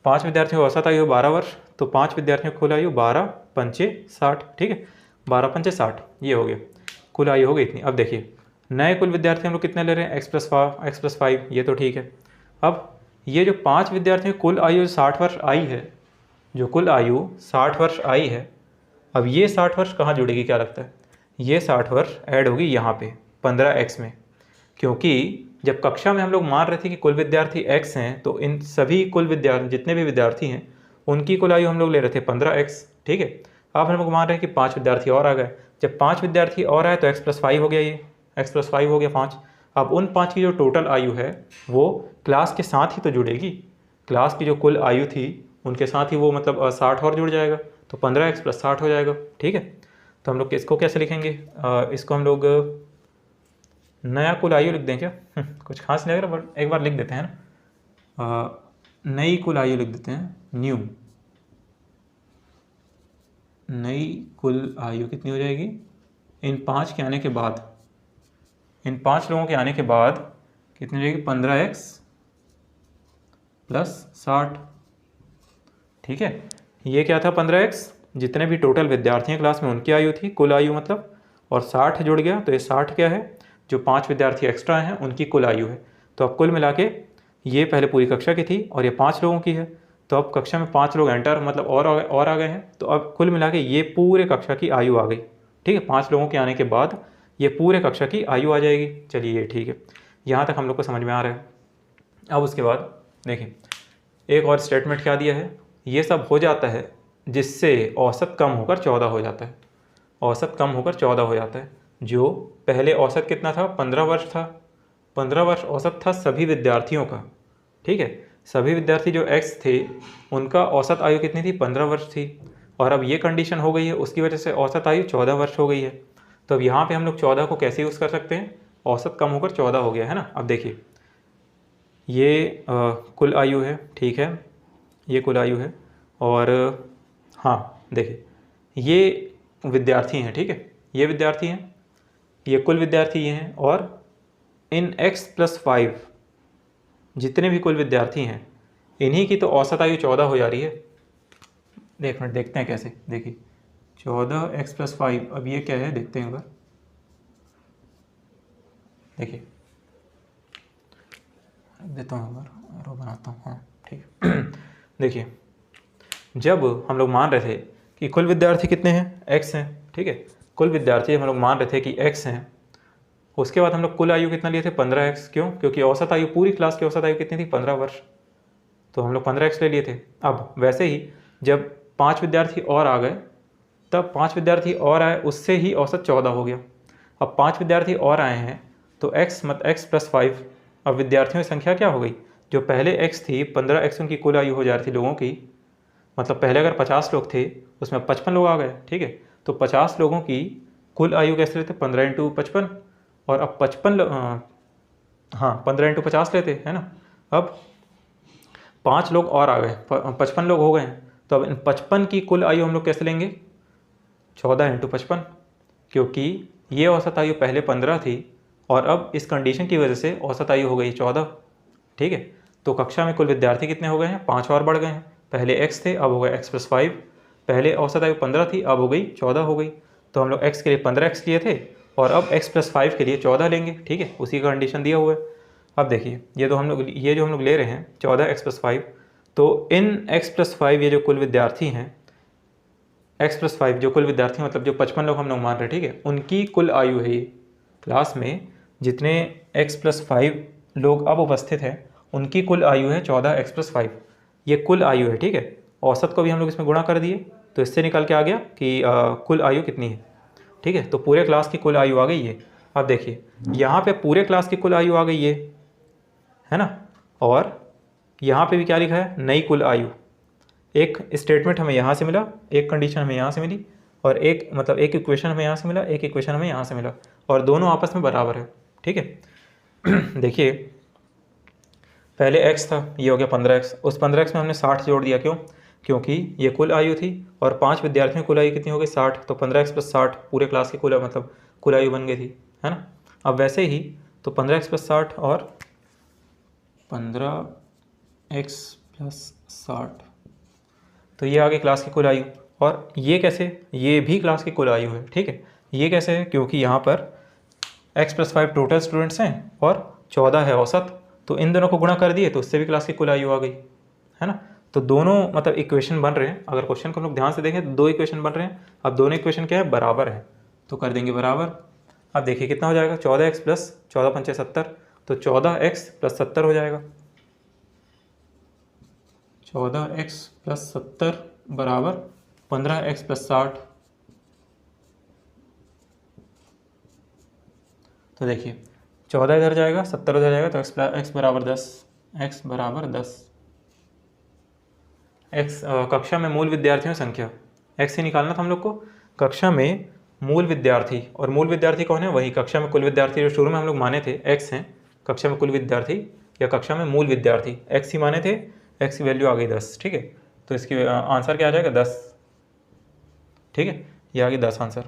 Speaker 1: 5 विद्यार्थियों की औसत आयु 12 वर्ष, तो 5 विद्यार्थियों की कुल आयु 12 × 5 = 60। ठीक है, 12 × 5 = 60, ये हो गया, कुल आयु हो गई इतनी। अब देखिए, नए कुल विद्यार्थी हम लोग कितने ले रहे हैं, x + 5, ये तो ठीक है। अब ये जो 5 विद्यार्थियों की कुल आयु 60 वर्ष आई है, जो कुल आयु 60 वर्ष आई है, अब ये 60 वर्ष कहाँ जुड़ेगी, क्या लगता है, ये 60 वर्ष ऐड होगी यहाँ पे 15x में, क्योंकि जब कक्षा में हम लोग मान रहे थे कि कुल विद्यार्थी x हैं, तो इन सभी कुल विद्यार्थी जितने भी विद्यार्थी हैं उनकी कुल आयु हम लोग ले रहे थे 15x। ठीक है, अब हम लोग मान रहे हैं कि 5 विद्यार्थी और आ गए, जब 5 विद्यार्थी और आए तो x + 5 हो गया, ये x + 5 हो गया 5। अब उन 5 की जो टोटल आयु है वो क्लास के साथ ही तो जुड़ेगी, क्लास की जो कुल आयु थी उनके साथ ही वो मतलब 60 और जुड़ जाएगा, तो 15x + 60 हो जाएगा। ठीक है, तो हम लोग इसको कैसे लिखेंगे, इसको हम लोग नया कुल आयु लिख दें क्या? कुछ खास नहीं लग रहा बट एक बार लिख देते हैं ना, नई कुल आयु लिख देते हैं, न्यू नई कुल आयु कितनी हो जाएगी इन 5 के आने के बाद, इन 5 लोगों के आने के बाद कितनी हो जाएगी 15x + 60। ठीक है, ये क्या था 15x, जितने भी टोटल विद्यार्थी हैं क्लास में उनकी आयु थी, कुल आयु मतलब, और 60 जुड़ गया तो ये 60 क्या है, जो 5 विद्यार्थी एक्स्ट्रा हैं उनकी कुल आयु है। तो अब कुल मिला के ये पहले पूरी कक्षा की थी और ये 5 लोगों की है, तो अब कक्षा में 5 लोग एंटर मतलब और आ गए हैं, तो अब कुल मिला के ये पूरे कक्षा की आयु आ गई। ठीक है, 5 लोगों के आने के बाद ये पूरे कक्षा की आयु आ जाएगी। चलिए ये ठीक है, यहाँ तक हम लोग को समझ में आ रहा है। अब उसके बाद देखिए एक और स्टेटमेंट क्या दिया है, ये सब हो जाता है जिससे औसत कम होकर 14 हो जाता है, औसत कम होकर 14 हो जाता है। जो पहले औसत कितना था 15 वर्ष था, 15 वर्ष औसत था सभी विद्यार्थियों का। ठीक है, सभी विद्यार्थी जो x थे उनका औसत आयु कितनी थी 15 वर्ष थी, और अब ये कंडीशन हो गई है उसकी वजह से औसत आयु 14 वर्ष हो गई है। तो अब यहाँ पे हम लोग 14 को कैसे यूज़ कर सकते हैं, औसत कम होकर 14 हो गया है ना। अब देखिए ये कुल आयु है, ठीक है, ये कुल आयु है, और हाँ देखिए ये विद्यार्थी हैं, ठीक है, ये विद्यार्थी हैं, ये कुल विद्यार्थी ये हैं, और इन x + 5 जितने भी कुल विद्यार्थी हैं इन्हीं की तो औसत आयु 14 हो जा रही है। एक मिनट देखते हैं कैसे, देखिए 14x + 5, अब ये क्या है देखते हैं एक बार, देखिए देता हूँ एक बार रो बनाता हूँ, हाँ ठीक है। देखिए जब हम लोग मान रहे थे कि कुल विद्यार्थी कितने हैं x हैं, ठीक है, कुल विद्यार्थी हम लोग मान रहे थे कि x हैं, उसके बाद हम लोग कुल आयु कितना लिए थे 15x, क्यों, क्योंकि औसत आयु पूरी क्लास की औसत आयु कितनी थी 15 वर्ष, तो हम लोग 15x ले लिए थे। अब वैसे ही जब 5 विद्यार्थी और आ गए, तब 5 विद्यार्थी और आए उससे ही औसत 14 हो गया। अब 5 विद्यार्थी और आए हैं तो x + 5, अब विद्यार्थियों की संख्या क्या हो गई, जो पहले x थी 15x उनकी कुल आयु हो जा रही थी लोगों की, मतलब पहले अगर 50 लोग थे उसमें 55 लोग आ गए। ठीक है, तो 50 लोगों की कुल आयु कैसे लेते 15 × 55, और अब 15 × 50 लेते हैं ना। अब 5 लोग और आ गए, 55 लोग हो गए हैं, तो अब इन 55 की कुल आयु हम लोग कैसे लेंगे 14 × 55, क्योंकि ये औसत आयु पहले 15 थी और अब इस कंडीशन की वजह से औसत आयु हो गई 14। ठीक है, तो कक्षा में कुल विद्यार्थी कितने हो गए हैं 5 और बढ़ गए हैं, पहले x थे अब हो गए x + 5, पहले औसत आयु 15 थी अब हो गई 14 हो गई, तो हम लोग x के लिए 15x लिए थे और अब x + 5 के लिए 14 लेंगे। ठीक है, उसी का कंडीशन दिया हुआ है। अब देखिए ये जो हम लोग ले रहे हैं 14x + 5, तो इन x + 5 ये जो कुल विद्यार्थी हैं, x + 5 जो कुल विद्यार्थी मतलब जो 55 लोग हम लोग मान रहे हैं, ठीक है, उनकी कुल आयु है ये, क्लास में जितने x + 5 लोग अब उपस्थित हैं उनकी कुल आयु है 14x + 5, ये कुल आयु है। ठीक है, औसत को भी हम लोग इसमें गुणा कर दिए तो इससे निकल के आ गया कि कुल आयु कितनी है। ठीक है, तो पूरे क्लास की कुल आयु आ गई ये। अब देखिए यहाँ पे पूरे क्लास की कुल आयु आ गई ये, है ना, और यहाँ पे भी क्या लिखा है नई कुल आयु। एक स्टेटमेंट हमें यहाँ से मिला, एक कंडीशन हमें यहाँ से मिली, और एक मतलब एक इक्वेशन हमें यहाँ से मिला, एक इक्वेशन हमें यहाँ से मिला, और दोनों आपस में बराबर है। ठीक है, देखिए पहले x था, ये हो गया 15x, उस 15x में हमने 60 जोड़ दिया, क्यों, क्योंकि ये कुल आयु थी और 5 विद्यार्थियों की कुल आयु कितनी हो गई 60, तो 15x + 60 पूरे क्लास की कुल मतलब कुल आयु बन गई थी, है ना। अब वैसे ही तो 15x + 60 और 15x + 60, तो ये आ गई क्लास की कुल आयु। और ये कैसे, ये भी क्लास की कुल आयु है। ठीक है, ये कैसे है, क्योंकि यहाँ पर x + 5 टोटल स्टूडेंट्स हैं और 14 है औसत, तो इन दोनों को गुणा कर दिए तो उससे भी क्लास की कुल आयु आ गई, है ना। तो दोनों मतलब इक्वेशन बन रहे हैं, अगर क्वेश्चन को हम लोग ध्यान से देखें तो 2 इक्वेशन बन रहे हैं। अब दोनों इक्वेशन क्या है बराबर है, तो कर देंगे बराबर। अब देखिए कितना हो जाएगा 14x + 14 × 5 = 70, तो 14x + 70 हो जाएगा, 14x + 70 बराबर 15x + 60। तो देखिए 14 इधर जाएगा, 70 उधर जाएगा, तो x बराबर 10, x बराबर 10। x कक्षा में मूल विद्यार्थियों की संख्या, x ही निकालना था हम लोग को। कक्षा में मूल विद्यार्थी, और मूल विद्यार्थी कौन है? वही कक्षा में कुल विद्यार्थी जो शुरू में हम लोग माने थे x हैं। कक्षा में कुल विद्यार्थी या कक्षा में मूल विद्यार्थी x ही माने थे, x की वैल्यू आ गई 10। ठीक है, तो इसकी आंसर क्या आ जाएगा? 10। ठीक है, ये आ गई 10 आंसर।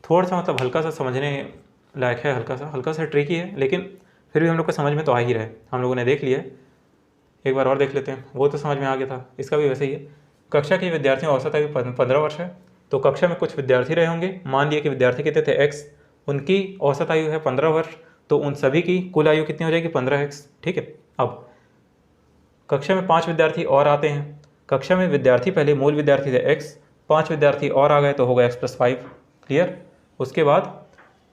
Speaker 1: थोड़ा सा मतलब हल्का सा समझने लायक है, हल्का सा ट्रिकी है, लेकिन फिर भी हम लोग को समझ में तो आ ही रहा है। हम लोगों ने देख लिया है, एक बार और देख लेते हैं, वो तो समझ में आ गया था। इसका भी वैसे ही है। कक्षा के विद्यार्थियों औसत आयु 15 वर्ष है, तो कक्षा में कुछ विद्यार्थी रहे होंगे। मान लिए कि विद्यार्थी कितने थे? x, उनकी औसत आयु है 15 वर्ष, तो उन सभी की कुल आयु कितनी हो जाएगी? 15x। ठीक है, अब कक्षा में 5 विद्यार्थी और आते हैं। कक्षा में विद्यार्थी पहले मूल विद्यार्थी थे x, 5 विद्यार्थी और आ गए तो होगा x+5। क्लियर? उसके बाद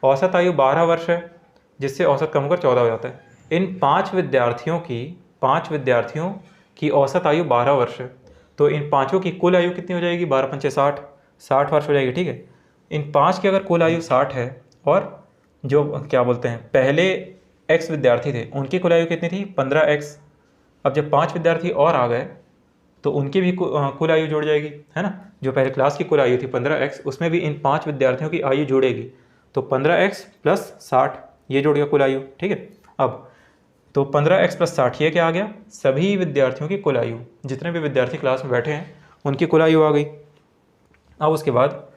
Speaker 1: औसत आयु 12 वर्ष है, जिससे औसत कम होकर 14 हो जाता है। इन 5 विद्यार्थियों की औसत आयु 12 वर्ष है, तो इन पाँचों की कुल आयु कितनी हो जाएगी? 12 पंचे 60, 60 वर्ष हो जाएगी। ठीक है, इन 5 की अगर कुल आयु 60 है, और जो क्या बोलते हैं पहले x विद्यार्थी थे उनकी कुल आयु कितनी थी? 15x। अब जब 5 विद्यार्थी और आ गए तो उनकी भी कुल आयु जुड़ जाएगी, है ना। जो पहले क्लास की कुल आयु थी 15x, उसमें भी इन 5 विद्यार्थियों की आयु जुड़ेगी, तो 15x + 60 ये जुड़ गया कुल आयु। ठीक है, अब तो 15x + 60 ये क्या आ गया? सभी विद्यार्थियों की कुल आयु, जितने भी विद्यार्थी क्लास में बैठे हैं उनकी कुल आयु आ गई। अब उसके बाद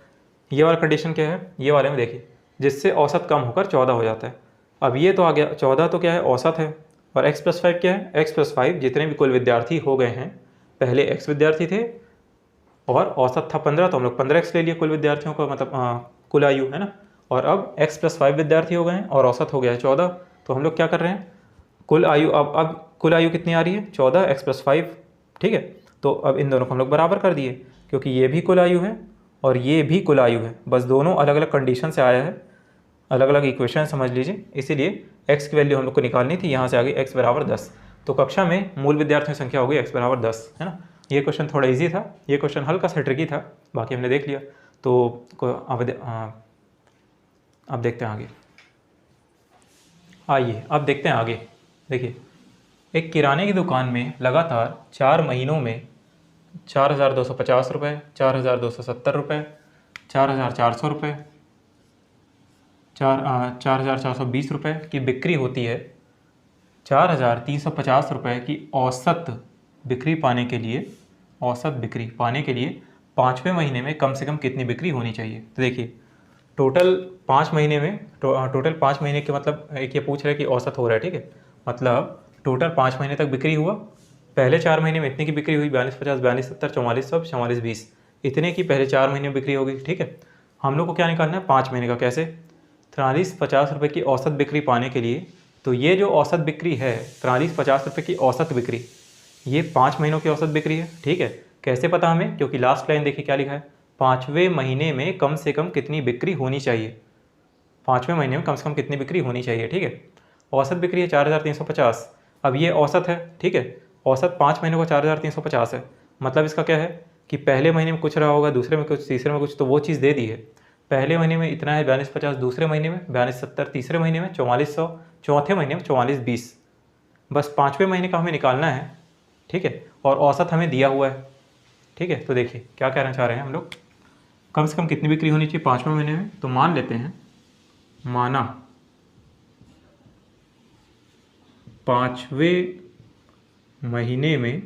Speaker 1: ये वाला कंडीशन क्या है? ये वाले में देखिए, जिससे औसत कम होकर 14 हो जाता है। अब ये तो आ गया 14, तो क्या है? औसत है। और x+5 क्या है? x+5 जितने भी कुल विद्यार्थी हो गए हैं, पहले x विद्यार्थी थे और औसत था 15, तो हम लोग 15x ले लिए कुल विद्यार्थियों को, मतलब कुल आयु, है ना। और अब x+5 विद्यार्थी हो गए हैं और औसत हो गया है 14, तो हम लोग क्या कर रहे हैं? कुल आयु, अब कुल आयु कितनी आ रही है? 14 x+5। ठीक है, तो अब इन दोनों को हम लोग बराबर कर दिए, क्योंकि ये भी कुल आयु है और ये भी कुल आयु है, बस दोनों अलग अलग कंडीशन से आया है, अलग अलग इक्वेशन समझ लीजिए। इसीलिए x की वैल्यू हम लोग को निकालनी थी, यहाँ से आ गई x बराबर 10। तो कक्षा में मूल विद्यार्थियों की संख्या हो गई x बराबर 10, है ना। ये क्वेश्चन थोड़ा इजी था, ये क्वेश्चन हल्का सा ट्रिकी था, बाकी हमने देख लिया। तो अब देखते हैं आगे। आइए अब देखते हैं आगे। देखिए, एक किराने की दुकान में लगातार 4 महीनों में 4,250 रुपये, 4,270 रुपये, 4,400 रुपये, 4,420 रुपये की बिक्री होती है। 4,350 रुपये की औसत बिक्री पाने के लिए, पाँचवें महीने में कम से कम कितनी बिक्री होनी चाहिए? तो देखिए, टोटल 5 महीने में, टोटल 5 महीने के मतलब एक ये पूछ रहा है कि औसत हो रहा है। ठीक है, मतलब टोटल 5 महीने तक बिक्री हुआ। पहले 4 महीने में इतनी की बिक्री हुई, 4250, 4270, 4400, 4420, इतने की पहले 4 महीने में बिक्री होगी। ठीक है, हम लोग को क्या निकालना है? 5 महीने का। कैसे? 4350 रुपये की औसत बिक्री पाने के लिए, तो ये जो औसत बिक्री है 4350 रुपये की औसत बिक्री, ये 5 महीनों की औसत बिक्री है। ठीक है, कैसे पता हमें? क्योंकि लास्ट लाइन देखिए क्या लिखा है, 5वें महीने में कम से कम कितनी बिक्री होनी चाहिए। 5वें महीने में कम से कम कितनी बिक्री होनी चाहिए। ठीक है, औसत बिक्री है 4350। अब ये औसत है। ठीक है, औसत 5 महीनों का 4350 है, मतलब इसका क्या है कि पहले महीने में कुछ रहा होगा, दूसरे में कुछ, तीसरे में कुछ, तो वो चीज़ दे दी है। पहले महीने में इतना है 4250, दूसरे महीने में 4270, तीसरे महीने में 4400, चौथे महीने में 4420। बस 5वें महीने का हमें निकालना है। ठीक है, और औसत हमें दिया हुआ है। ठीक है, तो देखिए क्या कहना चाह रहे हैं हम लोग, कम से कम कितनी बिक्री होनी चाहिए 5वें महीने में। तो मान लेते हैं, माना 5वें महीने में,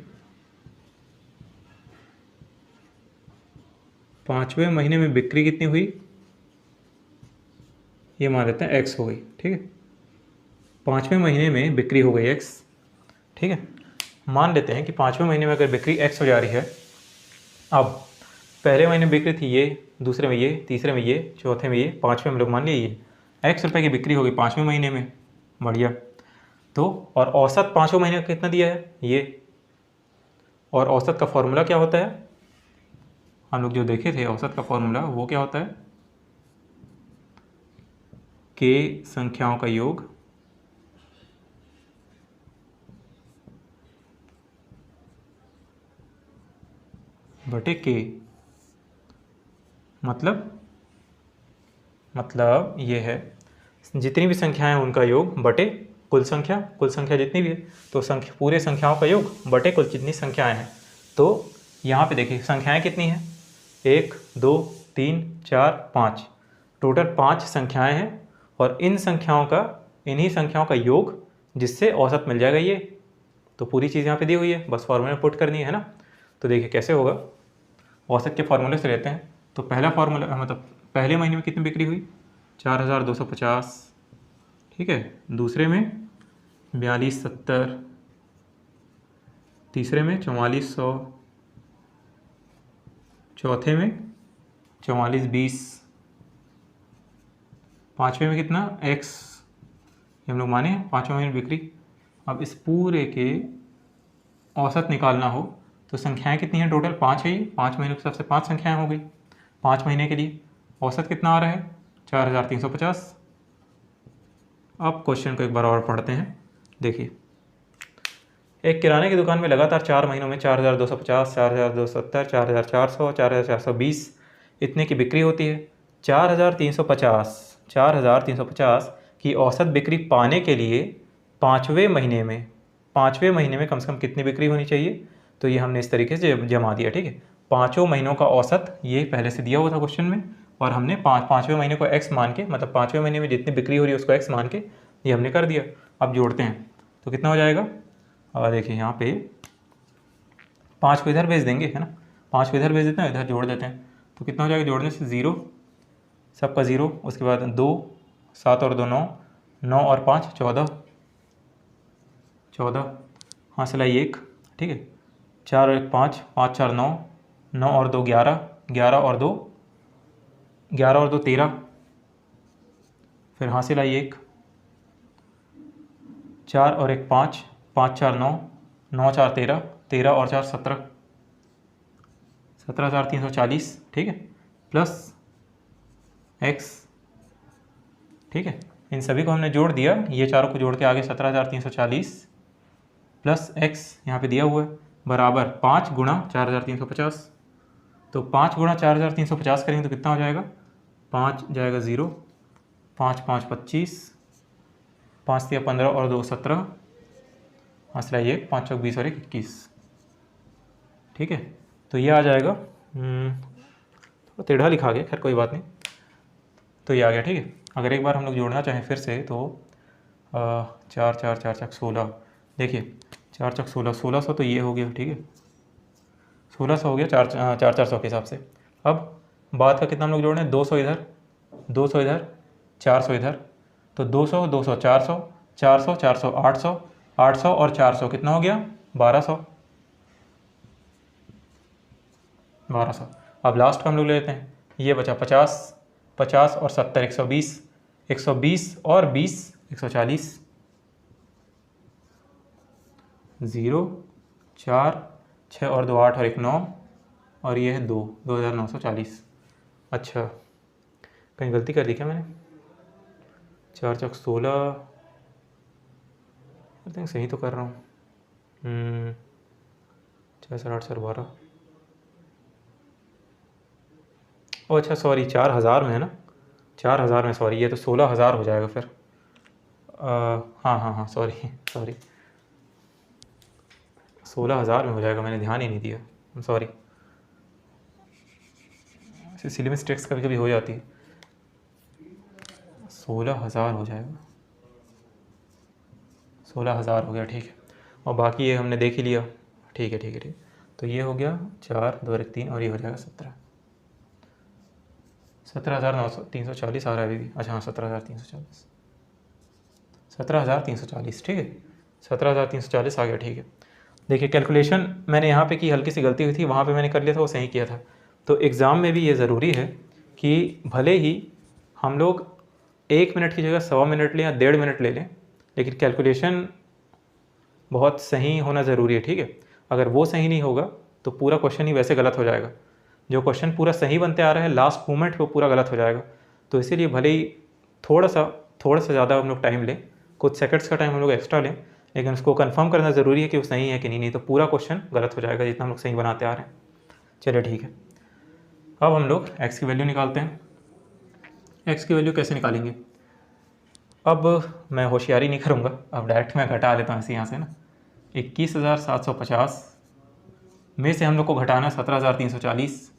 Speaker 1: 5वें महीने में बिक्री कितनी हुई, ये मान लेते हैं x हो गई। ठीक है, 5वें महीने में बिक्री हो गई x। ठीक है, मान लेते हैं कि 5वें महीने में अगर बिक्री x हो जा रही है, अब पहले महीने में बिक्री थी ये, दूसरे में ये, तीसरे में ये, चौथे में ये, 5वें में लोग मान लिए ये x रुपये की बिक्री होगी 5वें महीने में। बढ़िया। तो और औसत 5वें महीने का कितना दिया है? ये। और औसत का फॉर्मूला क्या होता है? हम लोग जो देखे थे औसत का फॉर्मूला, वो क्या होता है? के संख्याओं का योग बटे के। मतलब ये है जितनी भी संख्याएं हैं उनका योग बटे कुल संख्या जितनी भी है, तो संख्या पूरे संख्याओं का योग बटे कुल जितनी संख्याएं हैं। तो यहाँ पे देखिए संख्याएं कितनी हैं, 1 2 3 4 5, टोटल 5 संख्याएं हैं और इन्हीं संख्याओं का योग जिससे औसत मिल जाएगा ये। तो पूरी चीज़ यहाँ पे दी हुई है, बस फॉर्मूले में पुट करनी है ना। तो देखिए कैसे होगा, औसत के फार्मूले से लेते हैं। तो पहला फार्मूला मतलब पहले महीने में कितनी बिक्री हुई, 4250, ठीक है। दूसरे में 4270, तीसरे में 4400, चौथे में 4420, पाँचवें में कितना x, हम लोग माने 5वें महीने बिक्री। अब इस पूरे के औसत निकालना हो तो संख्याएं कितनी हैं, टोटल 5 है। 5 महीनों के हिसाब से 5 संख्याएं हो गई। 5 महीने के लिए औसत कितना आ रहा है, 4350। अब क्वेश्चन को एक बार और पढ़ते हैं। देखिए एक किराने की दुकान में लगातार 4 महीनों में 4250, 4270, 4400, 4420 इतने की बिक्री होती है। 4350 की औसत बिक्री पाने के लिए पाँचवें महीने में कम से कम कितनी बिक्री होनी चाहिए। तो ये हमने इस तरीके से जमा दिया, ठीक है। पाँचों महीनों का औसत ये पहले से दिया हुआ था क्वेश्चन में, और हमने पाँचवें महीने को x मान के, मतलब 5वें महीने में जितनी बिक्री हो रही है उसको x मान के ये हमने कर दिया। अब जोड़ते हैं तो कितना हो जाएगा, और देखिए यहाँ पे 5 को इधर भेज देंगे, है ना। 5 को इधर भेज देते हैं, इधर जोड़ देते हैं तो कितना हो जाएगा, जोड़ने से 0, सबका 0, उसके बाद 2, 7 और 2 9, 9 और 5 14, हाँ सिलाई 1, ठीक है। 4 और 1 5, 5 4 9, 9 और 2 11, 11 और 2 13, फिर हाँ सिलाई 1, 4 और 1 5, 5 4 9, 9 4 13, 13 और 4 17, 17,340, ठीक है, प्लस x, ठीक है। इन सभी को हमने जोड़ दिया, ये चारों को जोड़ के आगे 17,340 प्लस x यहाँ पे दिया हुआ है बराबर 5 गुणा 4350। तो 5 गुणा 4350 करेंगे तो कितना हो जाएगा, 5 जाएगा 0, 5 5 25, 5 3 15 और 2 17, हासिल 1, 5 चौक 20 और 1 21, ठीक है। तो ये आ जाएगा, थोड़ा टेढ़ा लिखा गया, खैर कोई बात नहीं। तो ये आ गया, ठीक है। अगर एक बार हम लोग जोड़ना चाहें फिर से तो 4 4 4 चक 16, देखिए 4 चक 16, 1600 तो ये हो गया, ठीक है। 1600 हो गया 400 के हिसाब से। अब बाद का कितना हम लोग जोड़ रहे हैं, 200 इधर, 200 इधर, 400 इधर, तो 200 200 400, 400 400 800, 800 और 400 कितना हो गया, 1200। अब लास्ट का हम लोग ले लेते हैं, ये बचा 50, 50 और 70 120, 120 और 20 140, 0 4 6 और 2 8 और 1 9, और ये है 2 2940। अच्छा कहीं गलती कर दी क्या मैंने, 4 चौक 16, आई थिंक सही तो कर रहा हूँ। 6 सर 8 सर 12, ओ अच्छा सॉरी 4000 में है ना, 4000 में, सॉरी ये तो 16000 हो जाएगा फिर। हाँ सॉरी 16000 में हो जाएगा, मैंने ध्यान ही नहीं दिया, सॉरी। सिली मिस्टेक्स कभी कभी हो जाती है। 16000 हो जाएगा, 16000 हो गया, ठीक है। और बाकी ये हमने देख ही लिया, ठीक है। तो ये हो गया 4 2 1 3 और ये हो जाएगा 17,340 आ रहा है अभी भी। अच्छा हाँ 17,340, ठीक है, 17,340 आ गया, ठीक है। देखिए कैलकुलेशन मैंने यहाँ पे की, हल्की सी गलती हुई थी, वहाँ पे मैंने कर लिया था, वो सही किया था। तो एग्ज़ाम में भी ये ज़रूरी है कि भले ही हम लोग 1 मिनट की जगह 1.25 मिनट लें या 1.5 मिनट ले लें, लेकिन कैलकुलेशन बहुत सही होना ज़रूरी है, ठीक है। अगर वो सही नहीं होगा तो पूरा क्वेश्चन ही वैसे गलत हो जाएगा। जो क्वेश्चन पूरा सही बनते आ रहा है लास्ट मोमेंट पे वो पूरा गलत हो जाएगा। तो इसीलिए भले ही थोड़ा सा ज़्यादा हम लोग टाइम लें, कुछ सेकंड्स का टाइम हम लोग एक्स्ट्रा लें, लेकिन उसको कंफर्म करना ज़रूरी है कि वो सही है कि नहीं तो पूरा क्वेश्चन गलत हो जाएगा जितना हम लोग सही बनाते आ रहे हैं। चलिए ठीक है, अब हम लोग x की वैल्यू निकालते हैं। x की वैल्यू कैसे निकालेंगे, अब मैं होशियारी नहीं करूँगा, अब डायरेक्ट मैं घटा देता हूँ ऐसे यहाँ से ना। 21,750 में से हम लोग को घटाना 17,340,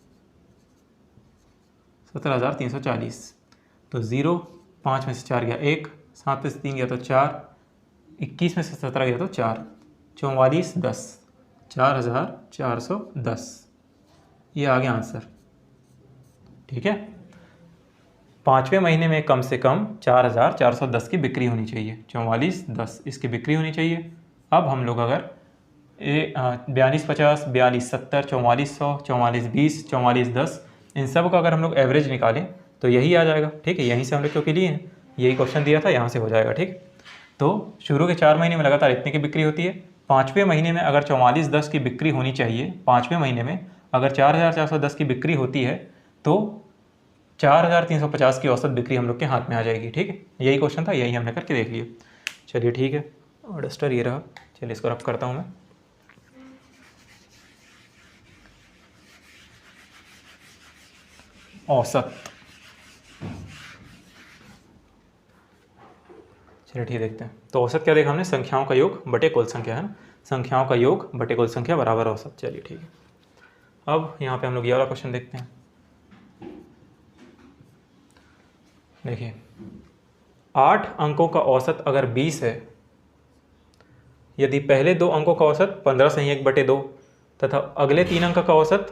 Speaker 1: 17,340, तो 0, 5 में से 4 गया 1, 7 में से 3 गया तो 4, 21 में से 17 गया तो 4, 44, 10, 4,410, ये आ गया आंसर। ठीक है, 5वें महीने में कम से कम 4,410 की बिक्री होनी चाहिए। 44, 10 इसकी बिक्री होनी चाहिए। अब हम लोग अगर 42,50, 42,70, 4400, 44,20, 44,10 इन सब का अगर हम लोग एवरेज निकालें तो यही आ जाएगा। ठीक है, यहीं से हम लोग क्योंकि लिए हैं, यही क्वेश्चन दिया था, यहाँ से हो जाएगा। ठीक, तो शुरू के 4 महीने में लगातार इतने की बिक्री होती है। 5वें महीने में अगर 44,10 की बिक्री होनी चाहिए, 5वें महीने में अगर 4,410 की बिक्री होती है तो 4,350 की औसत बिक्री हम लोग के हाथ में आ जाएगी। ठीक है, यही क्वेश्चन था, यही हमने करके देख लिया। चलिए ठीक है, और डस्टर ये रहा। चलिए इसको रफ करता हूँ मैं। औसत, चलिए ठीक देखते हैं। तो औसत क्या देखा हमने, संख्याओं का योग बटे कुल संख्या है ना, संख्याओं का योग बटे कुल संख्या बराबर औसत। चलिए ठीक है, अब यहाँ पे हम लोग ये वाला क्वेश्चन देखते हैं। देखिए, 8 अंकों का औसत अगर 20 है, यदि पहले 2 अंकों का औसत 15/1/2 तथा अगले 3 अंक का औसत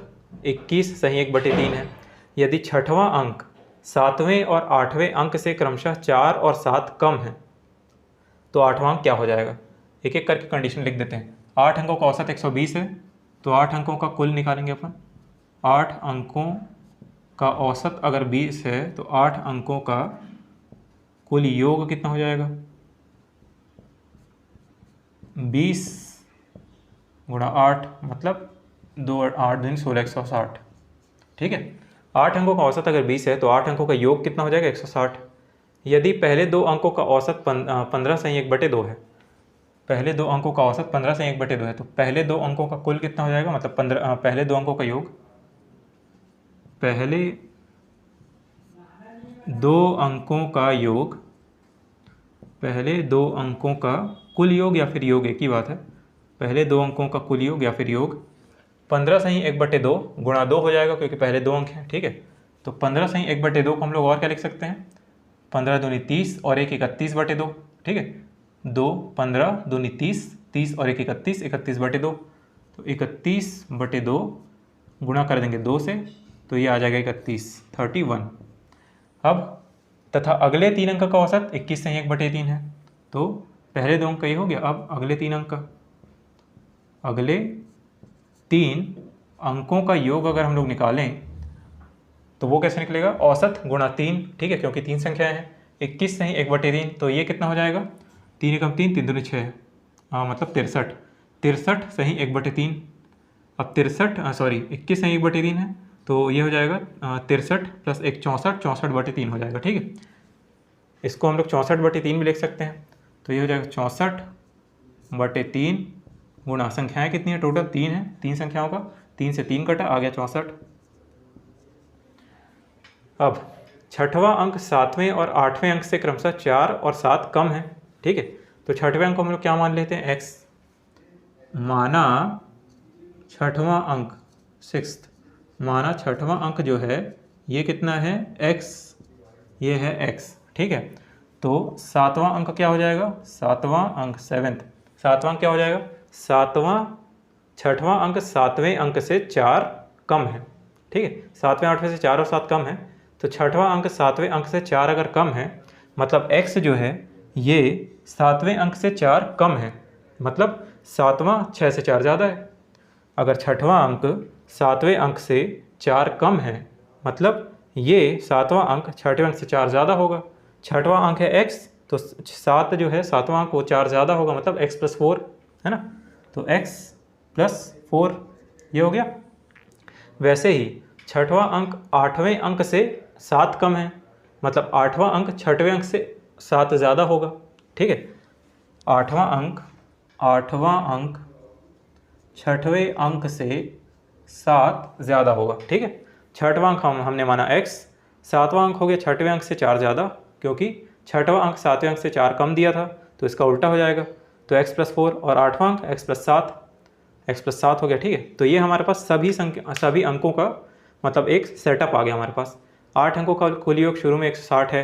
Speaker 1: 21/1/3 है, यदि छठवां अंक 7वें और 8वें अंक से क्रमशः 4 और 7 कम है तो 8वां अंक क्या हो जाएगा। एक एक करके कंडीशन लिख देते हैं। 8 अंकों का औसत 120 है, तो 8 अंकों का कुल निकालेंगे अपन। 8 अंकों का औसत अगर 20 है तो 8 अंकों का कुल योग कितना हो जाएगा, 20 गुणा 8 मतलब 2 8 दिन 16, 160। ठीक है, 8 अंकों का औसत अगर 20 है तो 8 अंकों का योग कितना हो जाएगा, 160। यदि पहले 2 अंकों का औसत 15/1/2 है, पहले 2 अंकों का औसत 15/1/2 है, तो पहले 2 अंकों का कुल कितना हो जाएगा, मतलब पहले 2 अंकों का योग, पहले 2 अंकों का योग, पहले 2 अंकों का कुल योग या फिर योग एक ही बात है, पहले 2 अंकों का कुल योग या फिर योग 15/1/2 गुणा 2 हो जाएगा, क्योंकि पहले 2 अंक हैं। ठीक है, तो 15/1/2 को हम लोग और क्या लिख सकते हैं, 15 दूनी 30 और 1 31/2। ठीक है, 2 15 दूनी 30, 30 और 1 31, 31/2, तो 31/2 गुणा कर देंगे 2 से, तो ये आ जाएगा 31 अब तथा अगले 3 अंक का औसत 21/1/3 है, तो पहले 2 अंक का ये हो गया। अब अगले 3 अंक का, अगले 3 अंकों का योग अगर हम लोग निकालें तो वो कैसे निकलेगा, औसत गुणा 3। ठीक है, क्योंकि 3 संख्याएं हैं, 21/1/3, तो ये कितना हो जाएगा, 3 एकम 3, 3 दूनी 6, हाँ मतलब 63, 63/1/3। अब 21/1/3 है, तो ये हो जाएगा 63 + 1 64, 64/3 हो जाएगा। ठीक है, इसको हम लोग 64/3 भी लिख सकते हैं, तो ये हो जाएगा 64/3 गुणा, संख्याएं कितनी है टोटल, 3 है, 3 संख्याओं का 3 से 3 कटा, आ गया 64। अब छठवां अंक 7वें और 8वें अंक से क्रमशः 4 और 7 कम है। ठीक है, तो छठवें अंक को हम लोग क्या मान लेते हैं, x, माना छठवां अंक 6th, माना छठवां अंक जो है ये कितना है, x, ये है x। ठीक है, तो 7वां अंक क्या हो जाएगा, 7वां अंक 7th, 7वां अंक क्या हो जाएगा, छठवां अंक 7वें अंक से 4 कम है। ठीक है, 7वें 8वें से 4 और 7 कम है, तो छठवां अंक 7वें अंक से 4 अगर कम है, मतलब x जो है ये 7वें अंक से 4 कम है, मतलब 7वां 6 से 4 ज़्यादा है। अगर छठवां अंक 7वें अंक से 4 कम है, मतलब ये 7वां अंक 6वें अंक से 4 ज़्यादा होगा। छठवां अंक है x, तो 7 जो है 7वां अंक वो 4 ज़्यादा होगा, मतलब x + 4 है ना, तो x + 4 ये हो गया। वैसे ही छठवां अंक 8वें अंक से 7 कम है, मतलब 8वां अंक 6वें अंक से 7 ज़्यादा होगा। ठीक है, 8वां अंक 6वें अंक से 7 ज़्यादा होगा। ठीक है, छठवां अंक हमने माना x, 7वां अंक हो गया 6वें अंक से 4 ज़्यादा, क्योंकि छठवां अंक सातवें अंक से 4 कम दिया था तो इसका उल्टा हो जाएगा, तो x+4 और आठवां अंक x+7 हो गया। ठीक है, तो ये हमारे पास सभी अंकों का मतलब एक सेटअप आ गया हमारे पास। 8 अंकों का कुल योग शुरू में 160 है,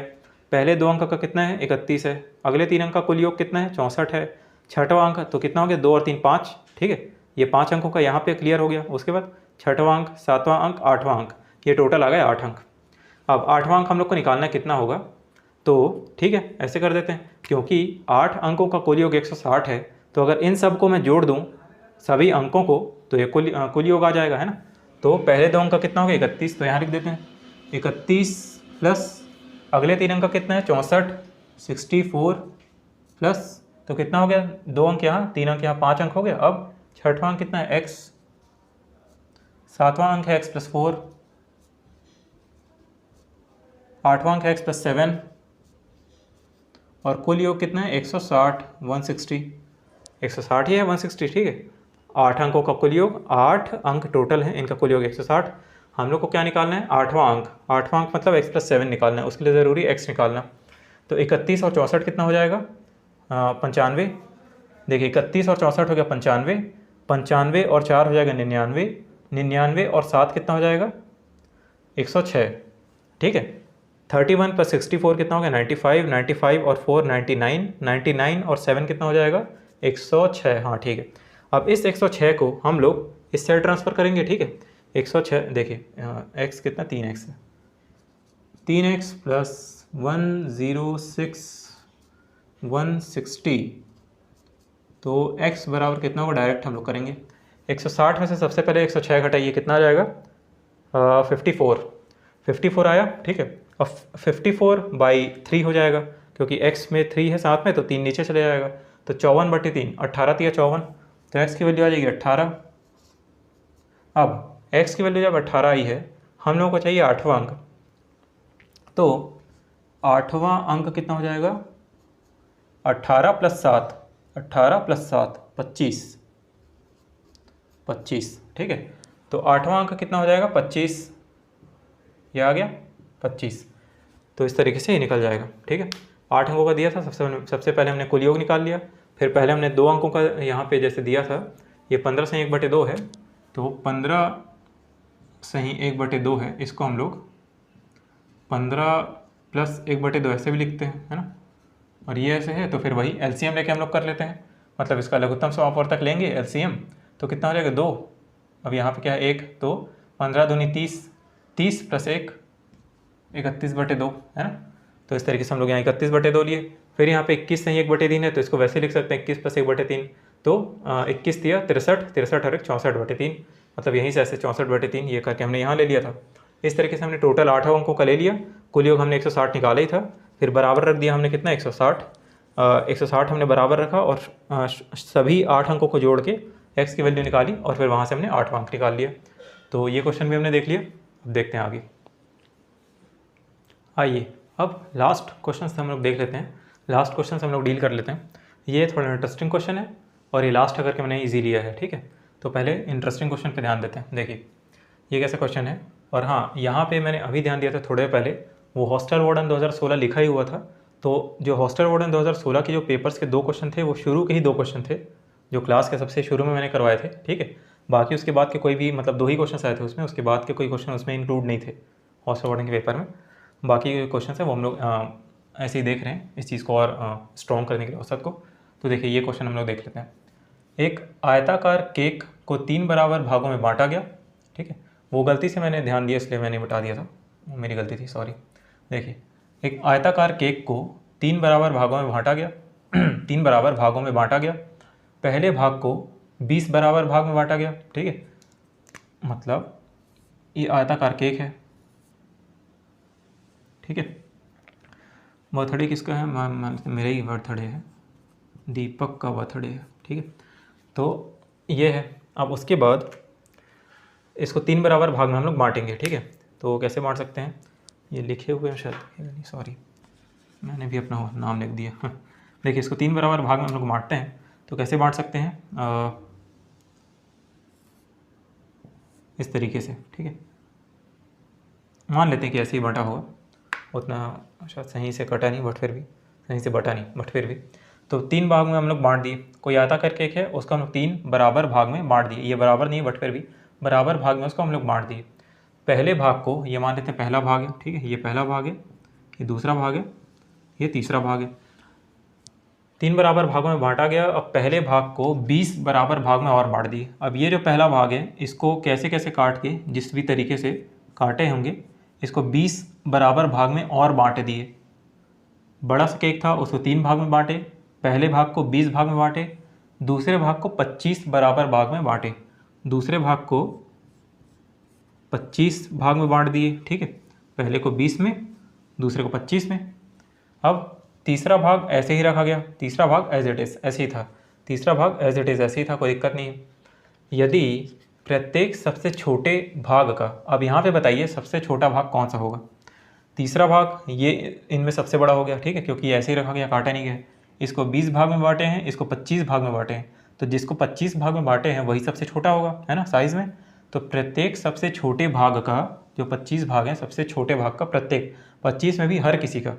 Speaker 1: पहले 2 अंक का कितना है 31 है, अगले 3 अंक का कुल योग कितना है 64 है, छठवां अंक तो कितना हो गया 2 और 3 5। ठीक है, ये 5 अंकों का यहाँ पे क्लियर हो गया। उसके बाद छठवां अंक, सातवां अंक, आठवां अंक, ये टोटल आ गया 8 अंक। अब आठवां अंक हम लोग को निकालना है कितना होगा, तो ठीक है ऐसे कर देते हैं, क्योंकि 8 अंकों का कुल योग 160 है तो अगर इन सब को मैं जोड़ दूँ सभी अंकों को तो ये कुल योग आ जाएगा, है ना। तो पहले 2 अंक का कितना हो गया 31, तो यहाँ लिख देते हैं 31 प्लस अगले 3 अंक का कितना है 64, 64 प्लस तो कितना हो गया 2 अंक यहाँ, 3 अंक यहाँ, 5 अंक हो गया। अब छठवां अंक कितना है x, सातवां अंक है x+4, आठवां अंक है x+7 और कुल योग कितना है 160, 160, 160 ही है 160। ठीक है, 8 अंकों का कुल योग, 8 अंक टोटल है, इनका कुल योग 160। हम लोग को क्या निकालना है आठवां अंक मतलब x+7 निकालना है, उसके लिए ज़रूरी x निकालना। तो 31 और 64 कितना हो जाएगा 95। देखिए 31 और 64 हो गया 95, 95 और 4 हो जाएगा 99, 99 और 7 कितना हो जाएगा 106। ठीक है, 31 प्लस 64 कितना हो गया 95, 95 और 4 99, 99 और 7 कितना हो जाएगा 106। हाँ ठीक है, अब इस 106 को हम लोग इस साइड ट्रांसफ़र करेंगे। ठीक है, 106 देखिए x कितना 3x है, 3x प्लस 106 160, तो x बराबर कितना होगा डायरेक्ट हम लोग करेंगे। 160 में से सबसे पहले 106 घटाइए, कितना आ जाएगा 54 आया। ठीक है, अब 54/3 हो जाएगा, क्योंकि x में 3 है साथ में तो 3 नीचे चले जाएगा, तो 54/3, 18 3 54, तो x की वैल्यू आ जाएगी 18। अब x की वैल्यू जब 18 आई है, हम लोगों को चाहिए आठवां अंक, तो आठवां अंक कितना हो जाएगा 18 प्लस 7, 18 प्लस 7 25। ठीक है, तो आठवां अंक कितना हो जाएगा 25, ये आ गया 25। तो इस तरीके से ये निकल जाएगा। ठीक है, 8 अंकों का दिया था, सबसे पहले हमने कुल योग निकाल लिया, फिर पहले हमने 2 अंकों का यहाँ पे जैसे दिया था, ये 15 से 1/2 है, तो 15 सही 1/2 है, इसको हम लोग 15 प्लस 1/2 ऐसे भी लिखते हैं, है ना। और ये ऐसे है तो फिर वही एलसीएम लेके हम लोग कर लेते हैं, मतलब इसका लघुत्तम समापवर्तक लेंगे एलसीएम, तो कितना हो जाएगा 2। अब यहाँ पे क्या है 1, तो 15 दूनी 30, 30 प्लस 1 31/2, है ना। तो इस तरीके से हम लोग यहाँ 31/2 लिए। फिर यहाँ पे 21 सही 1/3 है, तो इसको वैसे लिख सकते हैं 21 प्लस 1/3, तो 21 दिया 63, 63 और 1 64/3, मतलब यहीं से ऐसे 64/3 ये करके हमने यहाँ ले लिया था। इस तरीके से हमने टोटल 8 अंकों का ले लिया, कुल योग हमने 160 निकाला ही था, फिर बराबर रख दिया हमने कितना 160, 160 हमने बराबर रखा और सभी 8 अंकों को जोड़ के x की वैल्यू निकाली और फिर वहाँ से हमने 8वां अंक निकाल लिया। तो ये क्वेश्चन भी हमने देख लिया। अब देखते हैं आगे। आइए अब लास्ट क्वेश्चन हम लोग देख लेते हैं, लास्ट क्वेश्चन हम लोग डील कर लेते हैं। ये थोड़ा इंटरेस्टिंग क्वेश्चन है और ये लास्ट करके मैंने ईजी लिया है। ठीक है, तो पहले इंटरेस्टिंग क्वेश्चन पे ध्यान देते हैं। देखिए ये कैसा क्वेश्चन है, और हाँ यहाँ पे मैंने अभी ध्यान दिया था थोड़े पहले, वो हॉस्टल वार्डन 2016 लिखा ही हुआ था, तो जो हॉस्टल वार्डन 2016 के जो पेपर्स के 2 क्वेश्चन थे वो शुरू के ही 2 क्वेश्चन थे जो क्लास के सबसे शुरू में मैंने करवाए थे। ठीक है, बाकी उसके बाद के कोई भी मतलब 2 ही क्वेश्चन आए थे उसमें, उसके बाद के कोई क्वेश्चन उसमें इंक्लूड नहीं थे हॉस्टल वार्डन के पेपर में। बाकी क्वेश्चन है वो हम लोग ऐसे ही देख रहे हैं इस चीज़ को और स्ट्रॉन्ग करने के लिए औसत को। तो देखिए ये क्वेश्चन हम लोग देख लेते हैं। एक आयताकार केक को 3 बराबर भागों में बांटा गया। ठीक है, वो गलती से मैंने ध्यान दिया इसलिए मैंने बता दिया था, मेरी गलती थी, सॉरी। देखिए एक आयताकार केक को 3 बराबर भागों में बांटा गया 3 बराबर भागों में बांटा गया। पहले भाग को 20 बराबर भाग में बांटा गया। ठीक है, मतलब ये आयताकार केक है। ठीक है, बर्थडे किसका है, मेरा ही बर्थडे है, दीपक का बर्थडे है। ठीक है, तो ये है। अब उसके बाद इसको 3 बराबर भाग में हम लोग बांटेंगे। ठीक है, तो कैसे बांट सकते हैं, ये लिखे हुए हैं शायद, सॉरी मैंने भी अपना नाम लिख दिया। देखिए इसको 3 बराबर भाग में हम लोग बांटते हैं, तो कैसे बांट सकते हैं, इस तरीके से। ठीक है, मान लेते हैं कि ऐसे ही बांटा होगा। उतना शायद सही से कटा नहीं, बट फिर भी सही से बटा नहीं, बट फिर भी। तो 3 भाग में हम लोग बांट दिए। कोई आयताकार केक है, उसको हम लोग 3 बराबर भाग में बांट दिए। ये बराबर नहीं है, बट फिर भी बराबर भाग में उसको हम लोग बांट दिए। पहले भाग को ये मान लेते हैं पहला भाग है, ठीक है, ये पहला भाग है, ये दूसरा भाग है, ये तीसरा भाग है। 3 बराबर भागों में बांटा गया। अब पहले भाग को 20 बराबर भाग में और बांट दिए। अब ये जो पहला भाग है, इसको कैसे कैसे काट के, जिस भी तरीके से काटे होंगे, इसको 20 बराबर भाग में और बांट दिए। बड़ा सा केक था, उसको 3 भाग में बांटे, पहले भाग को 20 भाग में बांटे, दूसरे भाग को 25 बराबर भाग में बांटे, दूसरे भाग को 25 भाग में बांट दिए, ठीक है, पहले को 20 में, दूसरे को 25 में। अब तीसरा भाग ऐसे ही रखा गया, तीसरा भाग एज इट इज़ ऐसे ही था, तीसरा भाग एज इट इज़ ऐसे ही था, कोई दिक्कत नहीं है। यदि प्रत्येक सबसे छोटे भाग का, अब यहाँ पे बताइए सबसे छोटा भाग कौन सा होगा। तीसरा भाग ये इनमें सबसे बड़ा हो गया, ठीक है, क्योंकि ऐसे ही रखा गया, काटा नहीं गया। इसको 20 भाग में बांटे हैं, इसको 25 भाग में बांटे हैं, तो जिसको 25 भाग में बांटे हैं वही सबसे छोटा होगा, है ना, साइज़ में। तो प्रत्येक सबसे छोटे भाग का, जो 25 भाग हैं, सबसे छोटे भाग का प्रत्येक 25 में भी हर किसी का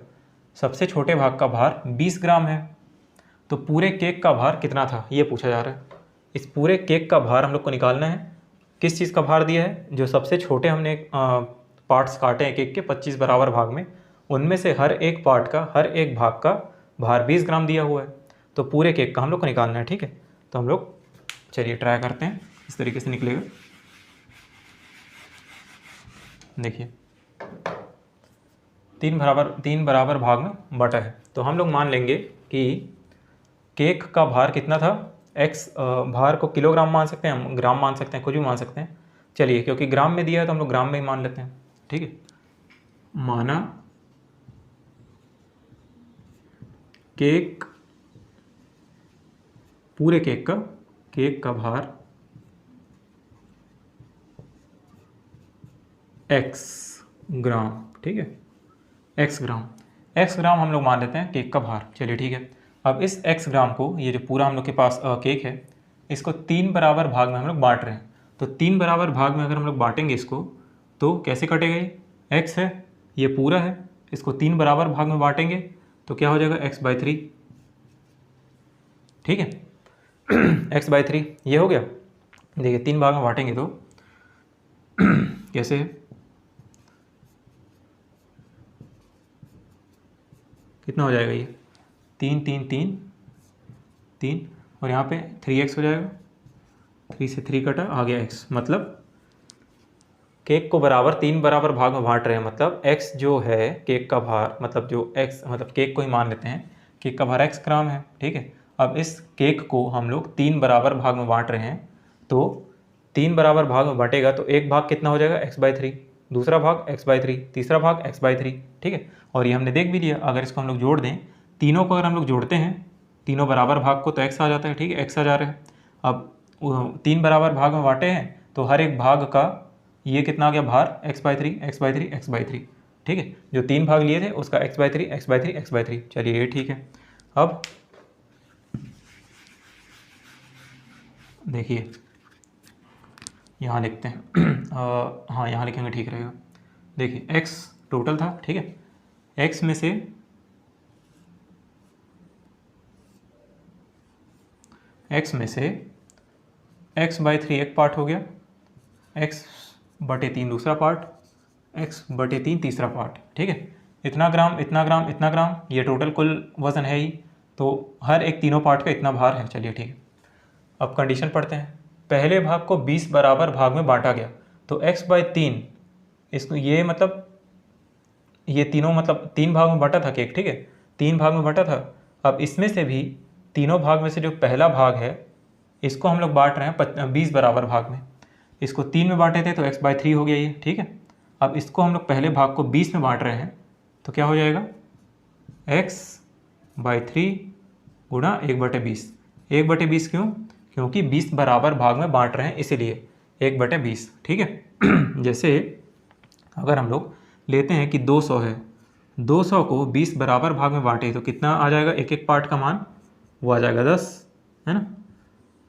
Speaker 1: सबसे छोटे भाग का भार 20 ग्राम है। तो पूरे केक का भार कितना था, ये पूछा जा रहा है। इस पूरे केक का भार हम लोग को निकालना है। किस चीज़ का भार दिया है, जो सबसे छोटे हमने पार्ट्स काटे हैं केक के 25 बराबर भाग में, उनमें से हर एक पार्ट का, हर एक भाग का भार 20 ग्राम दिया हुआ है। तो पूरे केक का हम लोग को निकालना है, ठीक है। तो हम लोग चलिए ट्राई करते हैं, इस तरीके से निकलेगा। देखिए 3 बराबर भाग में बटा है। तो हम लोग मान लेंगे कि केक का भार कितना था, एक्स, भार को किलोग्राम मान सकते हैं हम, ग्राम मान सकते हैं, कुछ भी मान सकते हैं। चलिए क्योंकि ग्राम में दिया है तो हम लोग ग्राम में ही मान लेते हैं, ठीक है। माना केक, पूरे केक का भार x ग्राम, ठीक है, x ग्राम हम लोग मान लेते हैं केक का भार। चलिए ठीक है। अब इस x ग्राम को, ये जो पूरा हम लोग के पास केक है, इसको 3 बराबर भाग में हम लोग बांट रहे हैं। तो 3 बराबर भाग में अगर हम लोग बांटेंगे इसको, तो कैसे कटेगा, ये x है, ये पूरा है, इसको 3 बराबर भाग में बांटेंगे तो क्या हो जाएगा, x/3, ठीक है, x/3 ये हो गया। देखिए 3 भाग में बांटेंगे तो कैसे है, कितना हो जाएगा, ये 3 3 3 3 और यहाँ पे 3x हो जाएगा, 3 से 3 कटा, आ गया x। मतलब केक को बराबर 3 बराबर भाग में बांट रहे हैं, मतलब x जो है केक का भार, मतलब जो x, मतलब केक को ही मान लेते हैं, केक का भार x ग्राम है, ठीक है। अब इस केक को हम लोग 3 बराबर भाग में बांट रहे हैं, तो 3 बराबर भाग में बांटेगा तो एक भाग कितना हो जाएगा, x/3, दूसरा भाग x/3, तीसरा भाग x/3, ठीक है। और ये हमने देख भी लिया, अगर इसको हम लोग जोड़ दें, तीनों को अगर हम लोग जोड़ते हैं, तीनों बराबर भाग को, तो x आ जाता है, ठीक है, x आ जा रहा है। अब 3 बराबर भाग में बांटे हैं तो हर एक भाग का ये कितना आ गया भार, x/3 x/3 x/3, ठीक है। जो 3 भाग लिए थे उसका x/3 x/3 x/3। चलिए ये ठीक है। अब देखिए यहाँ लिखते हैं हाँ यहाँ लिखेंगे ठीक रहेगा। देखिए x टोटल था, ठीक है, x में से x/3 एक पार्ट हो गया, x/3 दूसरा पार्ट, x/3 तीसरा पार्ट, ठीक है। इतना ग्राम इतना ग्राम इतना ग्राम, ये टोटल कुल वज़न है ही, तो हर एक तीनों पार्ट का इतना भार है। चलिए ठीक है। अब कंडीशन पढ़ते हैं। पहले भाग को 20 बराबर भाग में बांटा गया, तो x/3, इसको ये मतलब ये तीनों, मतलब 3 भाग में बांटा था केक, ठीक है, 3 भाग में बांटा था। अब इसमें से भी तीनों भाग में से जो पहला भाग है, इसको हम लोग बांट रहे हैं 20 बराबर भाग में। इसको 3 में बांटे थे तो x/3 हो गया ये, ठीक है। अब इसको हम लोग पहले भाग को 20 में बांट रहे हैं तो क्या हो जाएगा, x/3 गुणा 1/20। 1/20 क्यों, क्योंकि 20 बराबर भाग में बांट रहे हैं इसीलिए 1/20, ठीक है। जैसे अगर हम लोग लेते हैं कि 200 है, 200 को 20 बराबर भाग में बांटे तो कितना आ जाएगा, एक एक पार्ट का मान, वो आ जाएगा 10, है ना,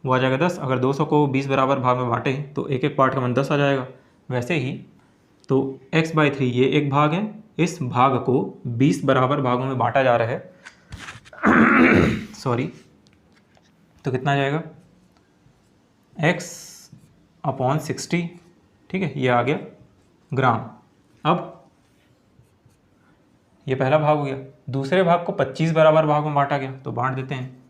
Speaker 1: वो आ जाएगा 10। अगर 200 को 20 बराबर भाग में बांटे तो एक एक पार्ट का मान 10 आ जाएगा। वैसे ही तो x/3 ये एक भाग है इस भाग को 20 बराबर भागों में बांटा जा रहा है सॉरी, तो कितना आ जाएगा x/60, ठीक है, ये आ गया ग्राम। अब ये पहला भाग हो गया। दूसरे भाग को 25 बराबर भाग में बांटा गया, तो बांट देते हैं।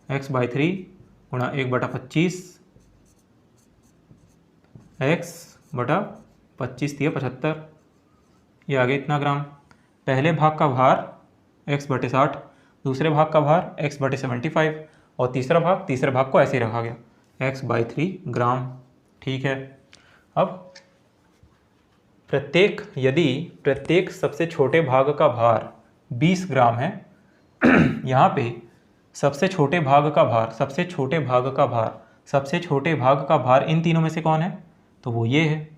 Speaker 1: x/3 गुणा 1/25, x/25 दिया 75, ये आ गया इतना ग्राम। पहले भाग का भार x/60, दूसरे भाग का भार x/75 और तीसरे भाग को ऐसे ही रखा गया x/3 ग्राम, ठीक है। अब यदि प्रत्येक सबसे छोटे भाग का भार 20 ग्राम है यहाँ पे सबसे छोटे भाग का भार इन तीनों में से कौन है, तो वो ये है,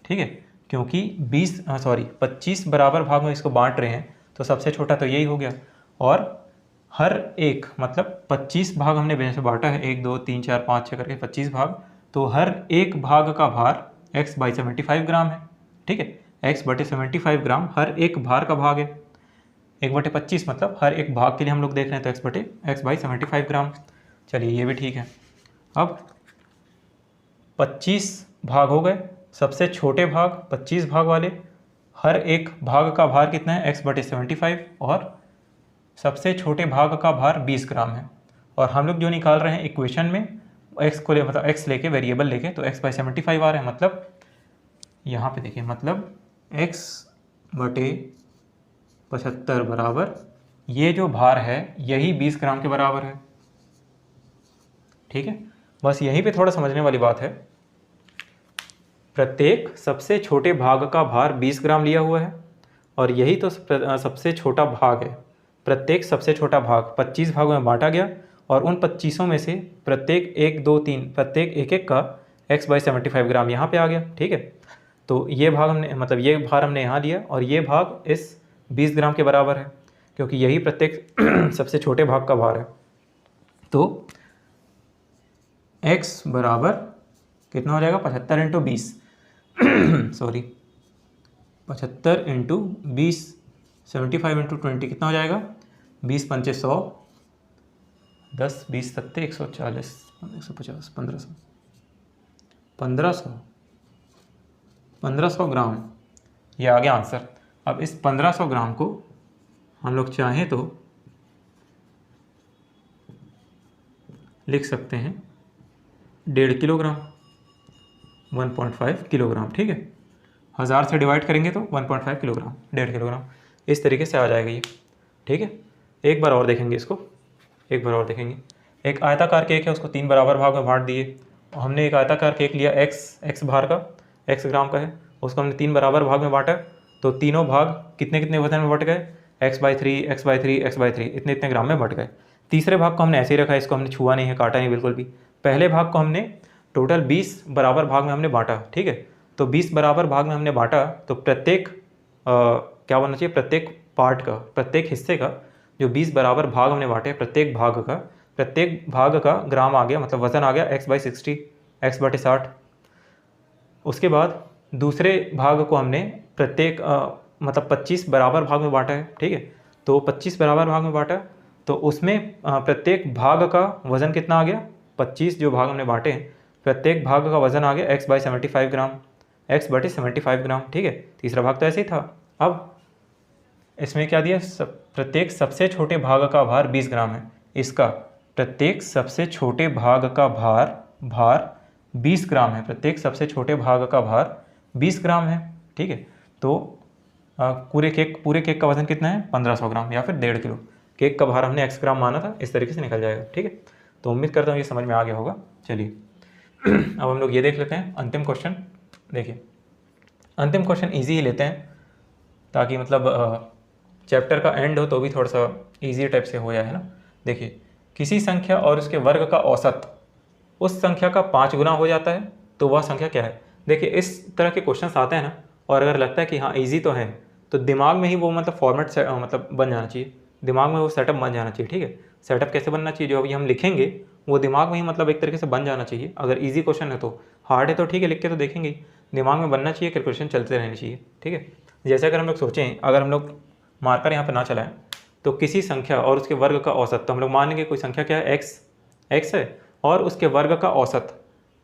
Speaker 1: ठीक है, क्योंकि 25 बराबर भाग में इसको बांट रहे हैं, तो सबसे छोटा तो यही हो गया। और हर एक मतलब 25 भाग हमने वैसे बांटा है, 1 2 3 4 5 6 करके 25 भाग, तो हर एक भाग का भार x/75 ग्राम है, ठीक है। x/75 ग्राम हर एक भार का भाग है। 1/25 मतलब हर एक भाग के लिए हम लोग देख रहे हैं, तो x/75 ग्राम। चलिए ये भी ठीक है। अब 25 भाग हो गए, सबसे छोटे भाग 25 भाग वाले, हर एक भाग का भार कितना है x/75 और सबसे छोटे भाग का भार 20 ग्राम है। और हम लोग जो निकाल रहे हैं इक्वेशन में x को मतलब x लेके वेरिएबल लेके, तो x/75 आ रहा है। मतलब यहाँ पे देखिए, मतलब x/75 बराबर ये जो भार है यही 20 ग्राम के बराबर है, ठीक है। बस यहीं पे थोड़ा समझने वाली बात है। प्रत्येक सबसे छोटे भाग का भार 20 ग्राम लिया हुआ है और यही तो सबसे छोटा भाग है। प्रत्येक सबसे छोटा भाग 25 भागों में बांटा गया और उन 25 में से प्रत्येक 1 2 3 प्रत्येक एक का x/75 ग्राम यहाँ पे आ गया, ठीक है। तो ये भाग हमने मतलब ये भार हमने यहाँ लिया और ये भाग इस 20 ग्राम के बराबर है, क्योंकि यही प्रत्येक सबसे छोटे भाग का भार है। तो x बराबर कितना हो जाएगा 75 × 20 सॉरी 75 × 20, 75 × 20 कितना हो जाएगा 20 पंचे 100, 10 20 सत्ते 140, 150, 1500 ग्राम, ये आ गया आंसर। अब इस 1500 ग्राम को हम लोग चाहें तो लिख सकते हैं 1.5 किलोग्राम, 1.5 किलोग्राम, ठीक है। 1000 से डिवाइड करेंगे तो 1.5 किलोग्राम, 1.5 किलोग्राम, इस तरीके से आ जाएगा ये, ठीक है। एक बार और देखेंगे इसको, एक आयताकार केक है, उसको 3 बराबर भाग में बांट दिए। हमने एक आयताकार केक लिया x भार का, x ग्राम का है, उसको हमने 3 बराबर भाग में बांटा, तो तीनों भाग कितने कितने वजन में बट गए, x/3 x/3 x/3 इतने इतने ग्राम में बट गए। तीसरे भाग को हमने ऐसे ही रखा है, इसको हमने छुआ नहीं है, काटा नहीं बिल्कुल भी। पहले भाग को हमने टोटल 20 बराबर भाग में हमने बांटा, ठीक है। तो 20 बराबर भाग में हमने बांटा, तो प्रत्येक क्या बनना चाहिए, प्रत्येक पार्ट का, प्रत्येक हिस्से का जो 20 बराबर भाग हमने बांटे, प्रत्येक भाग का ग्राम आ गया, मतलब वजन आ गया x/60, x/60। उसके बाद दूसरे भाग को हमने प्रत्येक मतलब 25 बराबर भाग में बांटा है, ठीक है। तो 25 बराबर भाग में बांटा, तो उसमें प्रत्येक भाग का वज़न कितना आ गया, 25 जो भाग हमने बांटे हैं, प्रत्येक भाग का वज़न आ गया x/75 ग्राम, x/75 ग्राम, ठीक है। तीसरा भाग तो ऐसे ही था। अब इसमें क्या दिया, प्रत्येक सबसे छोटे भाग का भार 20 ग्राम है। इसका प्रत्येक सबसे छोटे भाग का भार 20 ग्राम है, प्रत्येक सबसे छोटे भाग का भार 20 ग्राम है, ठीक है। तो पूरे केक का वजन कितना है 1500 ग्राम या फिर 1.5 किलो। केक का भार हमने x ग्राम माना था, इस तरीके से निकल जाएगा, ठीक है। तो उम्मीद करता हूँ ये समझ में आ गया होगा। चलिए अब हम लोग ये देख लेते हैं अंतिम क्वेश्चन। देखिए अंतिम क्वेश्चन ईजी ही लेते हैं, ताकि मतलब चैप्टर का एंड हो तो भी थोड़ा सा ईजी टाइप से हो जाए, है ना। देखिए, किसी संख्या और उसके वर्ग का औसत उस संख्या का 5 गुना हो जाता है, तो वह संख्या क्या है। देखिए इस तरह के क्वेश्चंस आते हैं ना, और अगर लगता है कि हाँ ईजी तो है, तो दिमाग में ही वो मतलब फॉर्मेट से मतलब बन जाना चाहिए, दिमाग में वो सेटअप बन जाना चाहिए, ठीक है। सेटअप कैसे बनना चाहिए, जो अभी हम लिखेंगे वो दिमाग में ही मतलब एक तरीके से बन जाना चाहिए। अगर ईजी क्वेश्चन है तो, हार्ड है तो ठीक है लिख के तो देखेंगे, दिमाग में बनना चाहिए, कैलकुलेशन चलते रहनी चाहिए, ठीक है। जैसे अगर हम लोग सोचें, अगर हम लोग मार्कर यहाँ पे ना चलाएं तो किसी संख्या और उसके वर्ग का औसत, तो हम लोग मान लेंगे कोई संख्या क्या है, एक्स है, और उसके वर्ग का औसत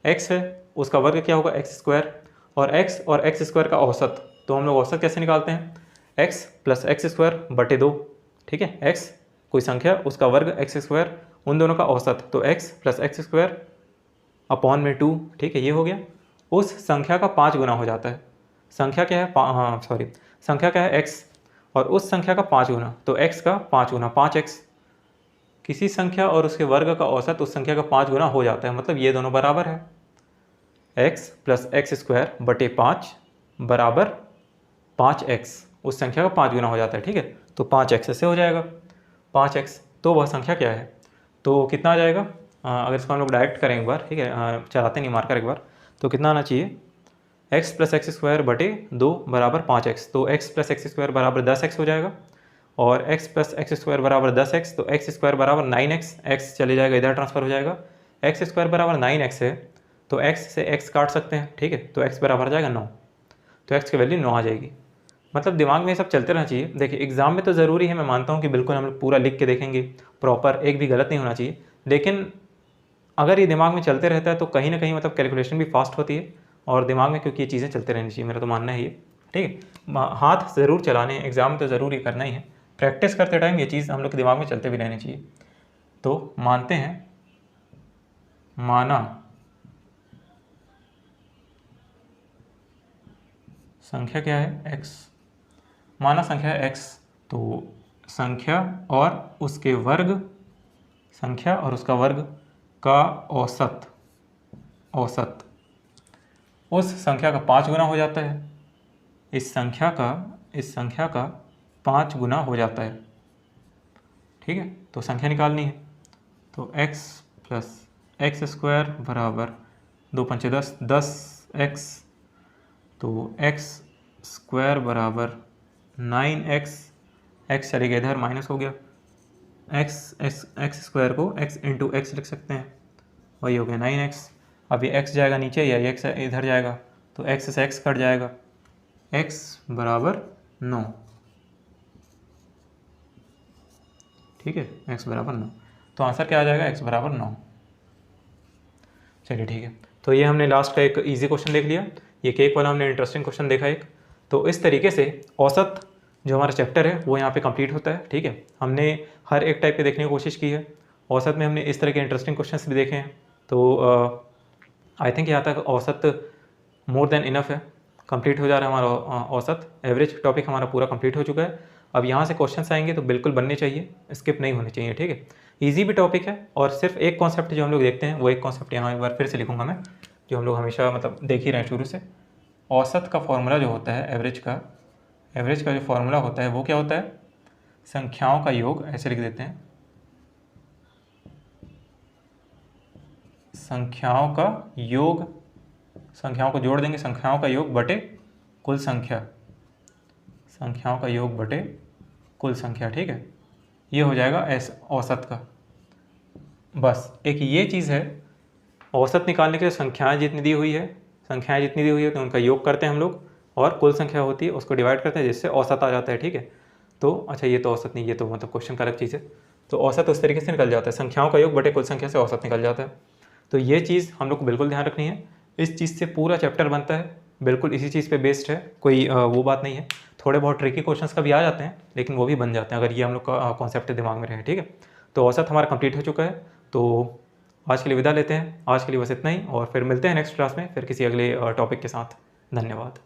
Speaker 1: एक्स है, उसका वर्ग क्या होगा, एक्स स्क्वायर, और एक्स स्क्वायर का औसत, तो हम लोग औसत कैसे निकालते हैं, एक्स प्लस एक्स स्क्वायर बटे 2, ठीक है। एक्स कोई संख्या, उसका वर्ग एक्स स्क्वायर, उन दोनों का औसत, तो x plus x square upon में 2, ठीक है, ये हो गया। उस संख्या का 5 गुना हो जाता है, संख्या क्या है, हाँ सॉरी, संख्या क्या है, एक्स, और उस संख्या का 5 गुना, तो एक्स का 5 गुना 5x। किसी संख्या और उसके वर्ग का औसत उस संख्या का 5 गुना हो जाता है, मतलब ये दोनों बराबर है, x प्लस एक्स स्क्वायर बटे 5 बराबर 5x, उस संख्या का 5 गुना हो जाता है, ठीक है। तो 5x ऐसे हो जाएगा, 5x, तो वह संख्या क्या है, तो कितना आ जाएगा, अगर इसको हम लोग डायरेक्ट करें एक बार, ठीक है, चलाते नहीं मार्कर एक बार, तो कितना आना चाहिए, x प्लस एक्स स्क्वायर बटे 2 बराबर 5x, तो x प्लस एक्स स्क्वायर बराबर 10x हो जाएगा, और x प्लस एक्स स्क्वायर बराबर 10x, तो एक्स स्क्वायर बराबर 9x, x चले जाएगा इधर ट्रांसफर हो जाएगा, एक्स स्क्वायर बराबर 9x है, तो x से x काट सकते हैं, ठीक है, तो x बराबर आ जाएगा 9, तो x की वैल्यू 9 आ जाएगी। मतलब दिमाग में ये सब चलते रहना चाहिए। देखिए एग्जाम में तो ज़रूरी है, मैं मानता हूँ कि बिल्कुल हम लोग पूरा लिख के देखेंगे प्रॉपर, एक भी गलत नहीं होना चाहिए, लेकिन अगर ये दिमाग में चलते रहता है तो कहीं ना कहीं मतलब कैलकुलेशन भी फास्ट होती है, और दिमाग में क्योंकि ये चीज़ें चलते रहनी चाहिए, मेरा तो मानना है ये, ठीक है। हाथ ज़रूर चलाने हैं, एग्ज़ाम में तो ज़रूर ये करना ही है, प्रैक्टिस करते टाइम ये चीज़ हम लोग के दिमाग में चलते भी रहनी चाहिए। तो मानते हैं, माना संख्या क्या है, x, माना संख्या है x, तो संख्या और उसके वर्ग, संख्या और उसका वर्ग का औसत, औसत उस संख्या का 5 गुना हो जाता है, इस संख्या का 5 गुना हो जाता है, ठीक है। तो संख्या निकालनी है, तो x प्लस एक्स स्क्वायर बराबर 2 पंचे 10, 10x, तो x स्क्वायर बराबर 9x, x चले गए इधर माइनस हो गया, एक्स स्क्वायर को x इंटू एक्स लिख सकते हैं, वही हो गया 9x। अब ये x जाएगा नीचे, या ये x इधर जाएगा, तो x से x कट जाएगा, x बराबर 9, ठीक है, x बराबर 9, तो आंसर क्या आ जाएगा, x बराबर 9। चलिए ठीक है, तो ये हमने लास्ट का एक इजी क्वेश्चन देख लिया, ये केक वाला हमने इंटरेस्टिंग क्वेश्चन देखा एक। तो इस तरीके से औसत जो हमारा चैप्टर है वो यहाँ पे कंप्लीट होता है, ठीक है। हमने हर एक टाइप के देखने की कोशिश की है, औसत में हमने इस तरह के इंटरेस्टिंग क्वेश्चंस भी देखे हैं, तो आई थिंक यहाँ तक औसत मोर देन इनफ है, कंप्लीट हो जा रहा है हमारा औसत, एवरेज टॉपिक हमारा पूरा कंप्लीट हो चुका है। अब यहाँ से क्वेश्चंस आएंगे तो बिल्कुल बनने चाहिए, स्किप नहीं होने चाहिए, ठीक है। ईजी भी टॉपिक है, और सिर्फ एक कॉन्सेप्ट जो हम लोग देखते हैं वो एक कॉन्सेप्ट यहाँ एक बार फिर से लिखूँगा मैं, जो हम लोग हमेशा मतलब देख ही रहे हैं शुरू से। औसत का फॉर्मूला जो होता है, एवरेज का जो फॉर्मूला होता है वो क्या होता है, संख्याओं का योग, ऐसे लिख देते हैं, संख्याओं का योग, संख्याओं को जोड़ देंगे, संख्याओं का योग बटे कुल संख्या, संख्याओं का योग बटे कुल संख्या, ठीक है, ये हो जाएगा औसत का। बस एक ये चीज़ है, औसत निकालने के लिए संख्याएं जितनी दी हुई है, तो उनका योग करते हैं हम लोग, और कुल संख्या होती है उसको डिवाइड करते हैं, जिससे औसत आ जाता है, ठीक है। तो अच्छा ये तो औसत नहीं, ये तो मतलब क्वेश्चन का अलग चीज़ है, तो औसत उस तरीके से निकल जाता है, संख्याओं का योग बटे कुल संख्या से औसत निकल जाता है। तो ये चीज़ हम लोग को बिल्कुल ध्यान रखनी है, इस चीज़ से पूरा चैप्टर बनता है, बिल्कुल इसी चीज़ पे बेस्ड है, कोई वो बात नहीं है। थोड़े बहुत ट्रिकी क्वेश्चंस का भी आ जाते हैं, लेकिन वो भी बन जाते हैं अगर ये हम लोग का कॉन्सेप्ट दिमाग में रहे, ठीक है। तो औसत हमारा कंप्लीट हो चुका है, तो आज के लिए विदा लेते हैं, आज के लिए बस इतना ही, और फिर मिलते हैं नेक्स्ट क्लास में फिर किसी अगले टॉपिक के साथ। धन्यवाद।